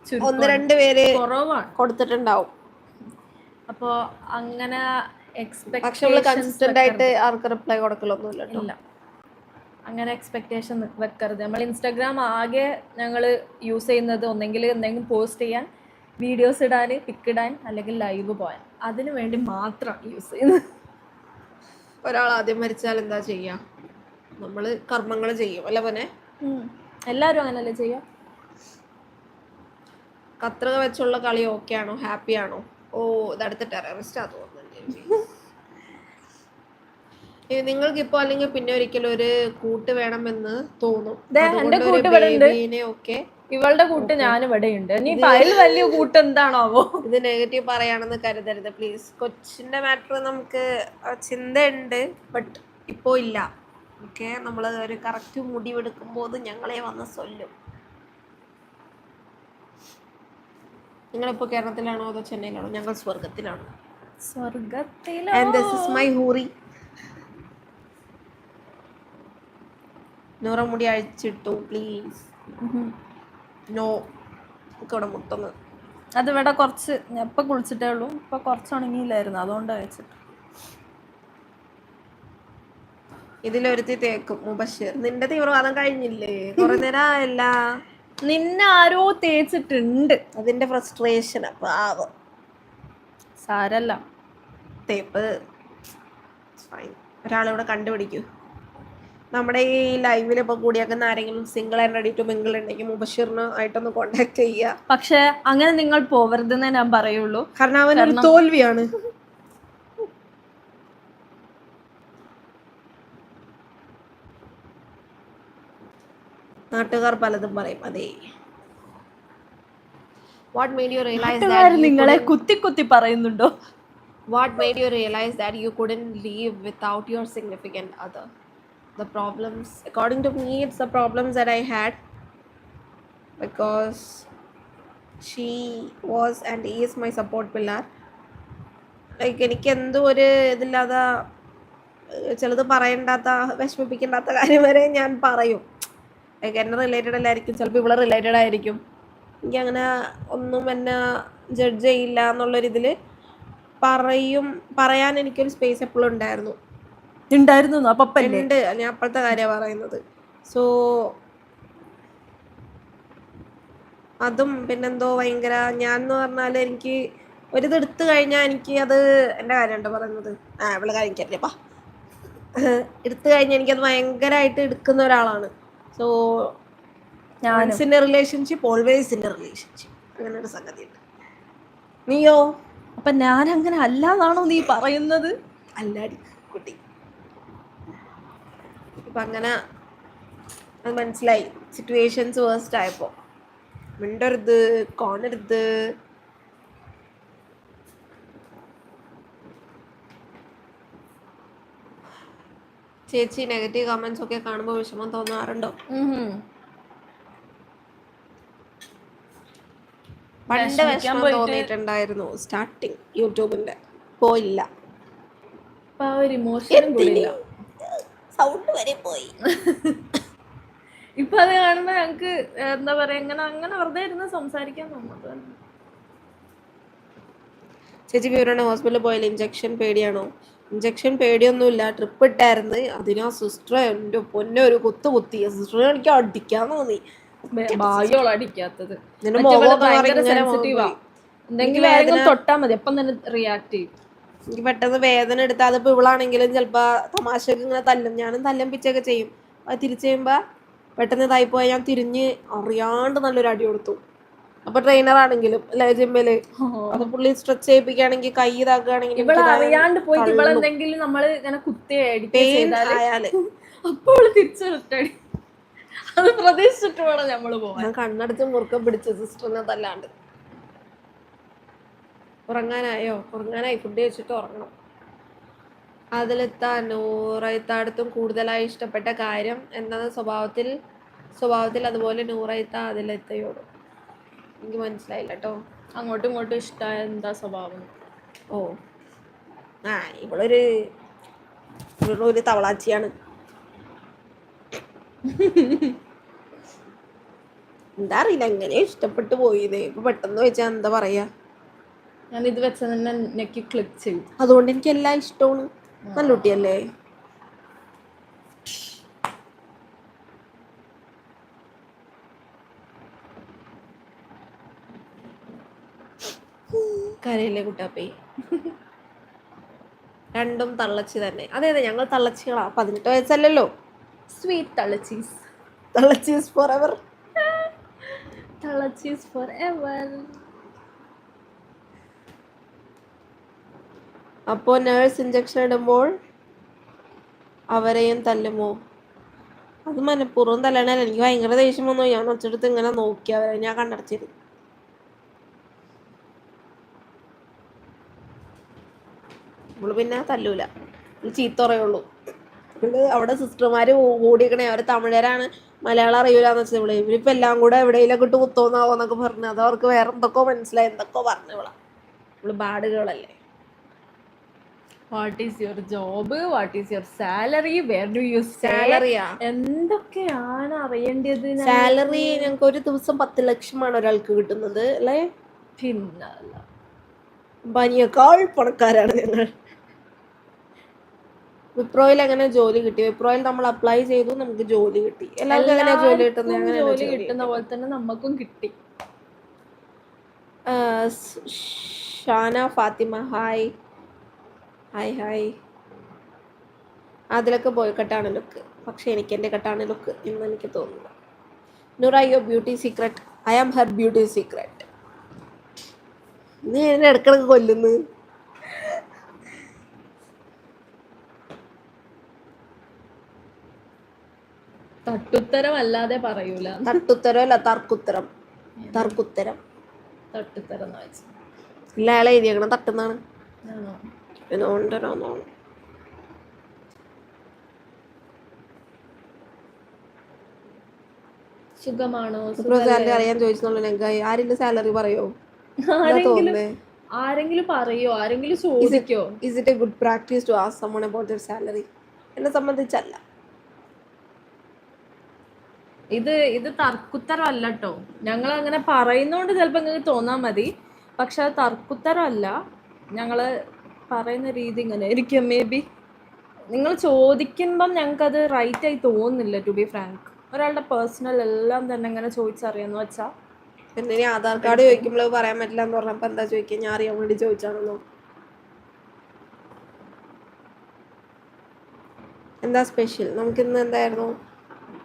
1-2 പേര് കുറവാണ് കൊടുത്തിട്ടുണ്ടാവും. അപ്പോൾ അങ്ങനെ കൺസിസ്റ്റന്റ് ആയിട്ട് ആർക്ക് റിപ്ലൈ കൊടുക്കലൊന്നുമില്ല. അങ്ങനെ എക്സ്പെക്ടേഷൻ വെക്കരുത്. നമ്മൾ ഇൻസ്റ്റാഗ്രാം ആകെ ഞങ്ങൾ യൂസ് ചെയ്യുന്നത് ഒന്നെങ്കിൽ എന്തെങ്കിലും പോസ്റ്റ് ചെയ്യാൻ, വീഡിയോസ് ഇടാൻ, പിക്ക് ഇടാൻ, അല്ലെങ്കിൽ ലൈവ് പോകാൻ, അതിന് വേണ്ടി മാത്രം യൂസ് ചെയ്യുന്നത്. ഒരാൾ ആദ്യം മരിച്ചാൽ എന്താ ചെയ്യുക? നമ്മൾ കർമ്മങ്ങൾ ചെയ്യും അല്ല പിന്നെ. എല്ലാവരും അങ്ങനല്ലേ ചെയ്യാം. കത്രിക വെച്ചുള്ള കളി ഓക്കെ ആണോ? ഹാപ്പി ആണോ? ഓ, ഇതടുത്ത ടെററിസ്റ്റാ തോന്നുന്നുണ്ട്. നിങ്ങൾക്കിപ്പോ അല്ലെങ്കിൽ പിന്നെ ഒരിക്കലും ഒരു കൂട്ട് വേണമെന്ന് തോന്നും. എന്റെ കൂട്ട് ഇവിടെ ഉണ്ട്. ഒക്കെ ഇവളുടെ കൂട്ട് ഞാൻ ഇവിടെ ഉണ്ട്. ഇനി അതിൽ വലിയ കൂട്ട് എന്താണാവോ? ഇത് നെഗറ്റീവ് പറയാണെന്ന് കരുതരുത് പ്ലീസ്. കൊച്ചിന്റെ മാറ്റർ നമുക്ക് ചിന്തയുണ്ട്, ബട്ട് ഇപ്പോ ഇല്ല. ഓക്കെ, നമ്മൾ ഒരു കറക്റ്റ് മുടിവെടുക്കുമ്പോൾ ഞങ്ങളെ വന്ന് ചൊല്ലും. നിങ്ങളിപ്പോ കേരളത്തിലാണോ അതോ ചെന്നൈയിലാണോ? ഞങ്ങൾ സ്വർഗത്തിലാണ്. സ്വർഗത്തിലോ? And this is my ഹൂറി. നൂറ മുടി അഴിച്ചിട്ടു പ്ലീസ്. നോ, ഇവിടെ മുട്ടുന്നു. അതിവിടെ കുറച്ച് എപ്പം കുളിച്ചിട്ടേ ഉള്ളൂ. ഇപ്പൊ കുറച്ച് ഉണങ്ങിയില്ലായിരുന്നു, അതുകൊണ്ട് അഴിച്ചിട്ടു. ഇതിലൊരുത്തി തേക്കും മുബഷിർ. നിന്റെ തീവ്രവാദം കഴിഞ്ഞില്ലേ? കുറെ നേരം ആയല്ല. നിന്നെ ആരോ തേച്ചിട്ടുണ്ട്. അതിന്റെ ഫ്രസ്ട്രേഷൻ. പാവം. സാരല്ല, തേപ്പ് ഒരാളിവിടെ കണ്ടുപിടിക്കൂ. നമ്മുടെ ഈ ലൈവിൽ ഇപ്പൊ കൂടിയാക്കുന്ന ആരെങ്കിലും single and ready to mingle ഉണ്ടെങ്കിൽ മുബഷിറിന് ആയിട്ടൊന്ന് കോണ്ടാക്ട് ചെയ്യുക. പക്ഷെ അങ്ങനെ നിങ്ങൾ പോവരുതെന്നേ ഞാൻ പറയുള്ളൂ. കാരണം അവനൊരു തോൽവിയാണ്. നാട്ടുകാർ പലതും പറയും. അതെ. What made you realize that നിങ്ങളെ കുത്തി കുത്തി പറയുന്നുണ്ടോ? What made you realize that you couldn't live without your significant other? The problems, according to me, it's the problems that I had because she was and is my support pillar. Like എനിക്ക് എന്തോ ഒരു ഇതില്ലാതെ ചിലത് പറയണ്ടാത്ത, വിഷമിപ്പിക്കേണ്ടാത്ത കാര്യം വരെ ഞാൻ പറയും. Like എന്നെ റിലേറ്റഡ് അല്ലായിരിക്കും, ചിലപ്പോൾ ഇവിടെ റിലേറ്റഡ് ആയിരിക്കും. എനിക്കങ്ങനെ ഒന്നും എന്നെ ജഡ്ജ് ചെയ്യില്ല എന്നുള്ളൊരിതിൽ പറയാൻ എനിക്കൊരു സ്പേസ് എപ്പോഴും ഉണ്ടായിരുന്നു. ഉണ്ട്. ഞാൻ അപ്പോഴത്തെ കാര്യമാണ് പറയുന്നത്. സോ അതും പിന്നെന്തോ ഭയങ്കര ഞാൻ എന്ന് പറഞ്ഞാൽ എനിക്ക് ഒരിത് എടുത്തു കഴിഞ്ഞാൽ എനിക്ക് അത് എൻ്റെ കാര്യമുണ്ട് പറയുന്നത്. ഇവിടെ കാര്യമില്ലപ്പാ. എടുത്തു കഴിഞ്ഞാൽ എനിക്കത് ഭയങ്കരമായിട്ട് എടുക്കുന്ന ഒരാളാണ്. So once in a relationship, always in a relationship. അങ്ങനെ ഒരു സംഗതിയുണ്ട്. നീയോ? അപ്പൊ ഞാൻ അങ്ങനെ അല്ലാതാണോ നീ പറയുന്നത്? അല്ലാടി കുട്ടി. ഇപ്പം അങ്ങനെ അത് മനസ്സിലായി. സിറ്റുവേഷൻസ് വേഴ്സ്റ്റ് ആയപ്പോൾ മിണ്ടരുത്, കാണരുത്. ചേച്ചി, നെഗറ്റീവ് കമന്റ്സ് ഒക്കെ കാണുമ്പോൾ വിഷമം തോന്നാറുണ്ടോ? പണ്ട് വിഷമം തോന്നിയിട്ടുണ്ടായിരുന്നു സ്റ്റാർട്ടിങ് യൂട്യൂബിന്റെ. പോയില്ല. സൗണ്ട് വരെ പോയി. ഇപ്പൊ അത് കാണുമ്പോ ഞങ്ങക്ക് എന്താ പറയാ, അങ്ങനെ വെറുതെ ഇരുന്ന് സംസാരിക്കാൻ തോന്നുന്നത്. ചേച്ചി വിവരണ ഹോസ്പിറ്റലിൽ പോയാൽ ഇഞ്ചക്ഷൻ പേടിയാണോ? ഇഞ്ചക്ഷൻ പേടിയൊന്നുമില്ല. ട്രിപ്പ് ഇട്ടായിരുന്നു. അതിനാ സിസ്റ്റർ എൻ്റെ പൊന്നെ ഒരു കുത്തിയ സിസ്റ്റർ എനിക്ക് അടിക്കാൻ തോന്നി. അടിക്കാത്തത് എന്തെങ്കിലും തൊട്ടാ മതി, അപ്പം തന്നെ റിയാക്ട് ചെയ്യും. എനിക്ക് പെട്ടെന്ന് വേദന എടുത്താൽ അതിപ്പോൾ ഇവളാണെങ്കിലും ചിലപ്പോൾ തമാശക്ക് ഇങ്ങനെ തല്ലും. ഞാനും തല്ലംപിച്ചൊക്കെ ചെയ്യും. അത് തിരിച്ചു കഴിയുമ്പോൾ പെട്ടെന്ന് ഇതായിപ്പോയാൽ ഞാൻ തിരിഞ്ഞ് അറിയാണ്ട് നല്ലൊരു അടി കൊടുത്തു. അപ്പൊ ട്രെയിനർ ആണെങ്കിലും അല്ലെ ജിമ്മില് അത് പുള്ളി സ്ട്രെച്ച് ചെയ്യിപ്പിക്കുകയാണെങ്കിൽ കൈ ഇതാക്കുകയാണെങ്കിൽ അറിയാണ്ട് പോയിട്ട് ഇവളെന്തെങ്കിലും നമ്മള് ഇങ്ങനെ കുത്തിയാല് അപ്പോൾ തിരിച്ചടി അത് പ്രതീക്ഷിച്ചിട്ട് വേണം നമ്മള് പോവാൻ. ഞാൻ കണ്ണടച്ച് മുറുക്കം പിടിച്ചു സിസ്റ്ററിനെ തല്ലാണ്ട്. ഉറങ്ങാനായോ? ഉറങ്ങാനായി. ഫുഡ് കഴിച്ചിട്ട് ഉറങ്ങണം. നൂറൈത്താടത്തും കൂടുതലായി ഇഷ്ടപ്പെട്ട കാര്യം എന്നത് സ്വഭാവത്തിൽ അതുപോലെ നൂറൈത്ത അതിലെത്തയോടും. എനിക്ക് മനസ്സിലായില്ല കേട്ടോ. അങ്ങോട്ടും ഇങ്ങോട്ടും ഇഷ്ടമായ എന്താ സ്വഭാവം? ഓ ഇവളൊരു തവളാച്ചിയാണ്. എന്താ അറിയില്ല, എങ്ങനെ ഇഷ്ടപ്പെട്ടു പോയിതേ. ഇപ്പൊ പെട്ടെന്ന് വെച്ചാൽ എന്താ പറയാ, ഞാൻ ഇത് വെച്ച തന്നെ നെക്കി ക്ലിക്ക് ചെയ്യും. അതുകൊണ്ട് എനിക്ക് എല്ലാം ഇഷ്ടമാണ്. നല്ല കുട്ടിയല്ലേ? കരയില്ലേ കുട്ടാപ്പേ. രണ്ടും തള്ളച്ചി തന്നെ. അതെ അതെ, ഞങ്ങൾ തള്ളച്ചികളാ. 18 വയസ്സല്ലല്ലോ. സ്വീറ്റ് തള്ളച്ചീസ്. തള്ളച്ചീസ് ഫോർ എവർ. തള്ളച്ചീസ് ഫോർ എവർ. അപ്പോൾ നേഴ്സ് ഇഞ്ചക്ഷൻ ഇടുമ്പോൾ അവരെയും തല്ലുമോ? അത് മനഃപൂർവ്വം തല്ലണല്ല. എനിക്ക് ഭയങ്കര ദേഷ്യം വന്നു. ഞാൻ ഒച്ചെടുത്ത് ഇങ്ങനെ നോക്കി അവരെ. ഞാൻ കണ്ണടച്ചിരുന്നു. നമ്മള് പിന്നെ തല്ലൂല, ചീത്ത പറയുള്ളൂ. അവിടെ സിസ്റ്റർമാര് കൂടിക്കണേ, അവര് തമിഴരാണ്, മലയാളം അറിയൂലെന്ന് വെച്ചാൽ ഇവിടെ. ഇവരിപ്പോ എല്ലാം കൂടെ എവിടെയെങ്കിലൊക്കെ ഇട്ട് കുത്തോന്നാവോ എന്നൊക്കെ പറഞ്ഞു. അത് അവർക്ക് വേറെ എന്തൊക്കെ മനസ്സിലായി, എന്തൊക്കെ പറഞ്ഞു. നമ്മള് ബാഡുകളല്ലേ. What is your job, what is your salary, where do you സാലറിയാ? എന്തൊക്കെയാണ് അറിയേണ്ടത്? സാലറി ഞങ്ങൾക്ക് ഒരു ദിവസം 10 ലക്ഷമാണ് ഒരാൾക്ക് കിട്ടുന്നത് അല്ലേ. പിന്നല്ല, ബനിയേക്കാൾ പണക്കാരാണ് ഞങ്ങൾ. വിപ്രോയിൽ എങ്ങനെ ജോലി കിട്ടി? വിപ്രോയിൽ നമ്മൾ അപ്ലൈ ചെയ്തു, നമുക്ക് ജോലി കിട്ടി. എല്ലാവർക്കും എങ്ങനെയാ ജോലി കിട്ടുന്നത്? ജോലി കിട്ടുന്ന പോലെ തന്നെ നമുക്കും കിട്ടി. Shana Fathima hi hi hi. അതിലൊക്കെ പോയി കെട്ടാണ് ലുക്ക്. പക്ഷെ എനിക്ക് എൻ്റെ കെട്ടാണ് ലുക്ക് എന്ന് എനിക്ക് തോന്നുന്നു. Noora your beauty secret. I am her beauty secret. നീ എന്നെ ഇടക്കിടക്ക് കൊല്ലുന്നു. തട്ടുത്തരം അല്ലാതെ പറയൂല. തട്ടുത്തരം അല്ല, തർക്കുത്തരം. തർക്കുത്തരം. തട്ടുത്തരം ഇല്ല, അയാളെ എഴുതിയേക്കണം തട്ടുന്നാണ്. സുഖമാണോ? സാലറി അറിയാൻ ചോദിച്ചോളൂ. ഞങ്ങൾക്ക് ആരിന്റെ സാലറി പറയോ? ആരെങ്കിലും പറയോ? ആരെങ്കിലും ചോദിക്കോ? Is it a good practice to ask someone about their salary? എന്നെ സംബന്ധിച്ചല്ല. ഇത് തർക്കുത്തരമല്ല കേട്ടോ. ഞങ്ങൾ അങ്ങനെ പറയുന്നോണ്ട് ചിലപ്പോൾ നിങ്ങൾക്ക് തോന്നാൻ മതി, പക്ഷെ അത് തർക്കുത്തരമല്ല. ഞങ്ങൾ പറയുന്ന രീതി ഇങ്ങനെ ആയിരിക്കും. മേ ബി നിങ്ങൾ ചോദിക്കുമ്പം ഞങ്ങൾക്കത് റൈറ്റ് ആയി തോന്നുന്നില്ല, ടു ബി ഫ്രാങ്ക്. ഒരാളുടെ പേഴ്സണൽ എല്ലാം തന്നെ ഇങ്ങനെ ചോദിച്ചറിയാന്ന് വെച്ചാൽ. പിന്നെ ഇനി ആധാർ കാർഡ് ചോദിക്കുമ്പോൾ പറയാൻ പറ്റില്ല എന്ന് പറഞ്ഞപ്പോൾ എന്താ ചോദിക്കുക? ഞാൻ അറിയാൻ വേണ്ടി ചോദിച്ചാണെന്നോ? എന്താ സ്പെഷ്യൽ? നമുക്കിന്ന് എന്തായിരുന്നു?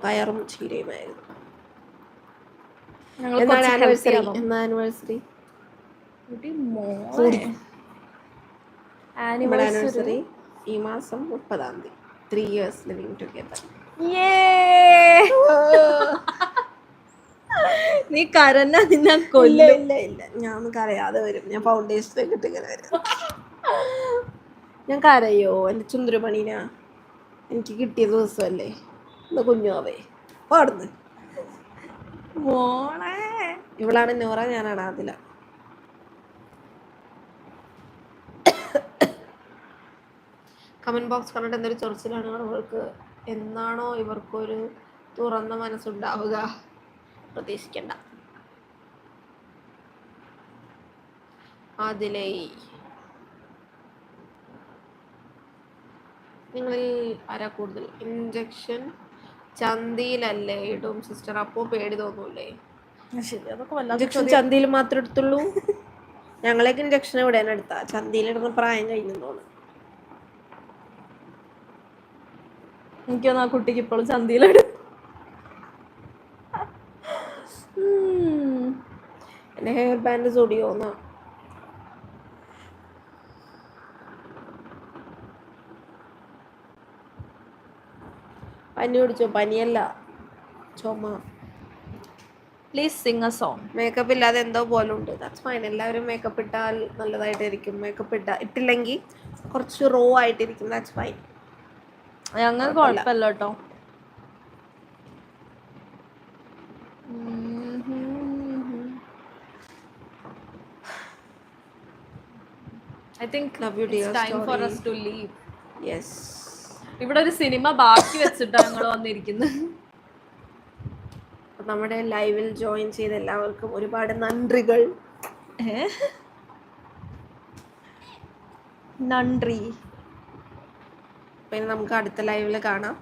പയറും ചീരയുമായിരുന്നു. എന്നാണ് ആനിവേഴ്സറി? എന്നാ ആനിവേഴ്സറി? ആനിവേഴ്സറി ഈ മാസം 30-ാം തീയതി. 3 years living together. നീ കരഞ്ഞ നിന്നെ ഇല്ല ഞാൻ കരയാതെ വരും. ഞാൻ ഫൗണ്ടേഷനൊക്കെ ഇട്ട് ഇങ്ങനെ വരും. ഞാൻ കരയോ? എൻ്റെ ചുന്ദരമണീനാ എനിക്ക് കിട്ടിയ ദിവസമല്ലേ. എന്താ കുഞ്ഞാവേ പാടുന്നു മോളെ. ഇവളാണ് നോറ, ഞാനാണ് ആദില. കമന്റ് ബോക്സ് കണ്ടിട്ട് എന്തൊരു ചൊറിച്ചിലാണ് അവർക്ക്. എന്നാണോ ഇവർക്കൊരു തുറന്ന മനസ്സുണ്ടാവുക? പ്രതീക്ഷിക്കണ്ട. അതിലേ നിങ്ങളിൽ ആരാ കൂടുതൽ? ഇഞ്ചക്ഷൻ ചന്തിയിലല്ലേ ഇടും സിസ്റ്റർ, അപ്പോൾ പേടി തോന്നൂലേ? ഇഞ്ചക്ഷൻ ചന്തിയിൽ മാത്രമേ എടുത്തുള്ളൂ. ഞങ്ങളേക്ക് ഇഞ്ചക്ഷൻ എവിടെയാണ് എടുത്താ? ചന്തിയിലിടുന്ന പ്രായം കഴിഞ്ഞു തോന്നുന്നു. എനിക്കൊന്ന് ആ കുട്ടിക്ക് ഇപ്പോഴും ചന്തിയിലിടും. എൻ്റെ ഹെയർ ബാൻഡ് സുടിയോന്നാ. പനി പിടിച്ചോ? പനിയല്ല, ചുമ. Please sing a song. Makeup ഇല്ലാതെ എന്തോ പോലെ ഉണ്ട്. That's fine. എല്ലാവരും മേക്കപ്പ് ഇട്ടാൽ നല്ലതായിട്ടിരിക്കും. മേക്കപ്പ് ഇട്ടില്ലെങ്കിൽ കുറച്ച് റോ ആയിട്ടിരിക്കും. That's fine. ഞങ്ങൾ കുഴപ്പമില്ല കേട്ടോ. I think it's time for us to leave. Yes. ഇവിടെ ഒരു സിനിമ ബാക്കി വെച്ചിട്ടാണ് ഞങ്ങൾ വന്നിരിക്കുന്നത്. നമ്മുടെ ലൈവിൽ ജോയിൻ ചെയ്ത എല്ലാവർക്കും ഒരുപാട് നന്ദികൾ. നന്ദി. പിന്നെ നമുക്ക് അടുത്ത ലൈവിൽ കാണാം.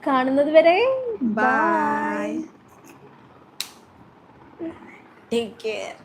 കാണുന്നത് വരെ ബൈ. Take care.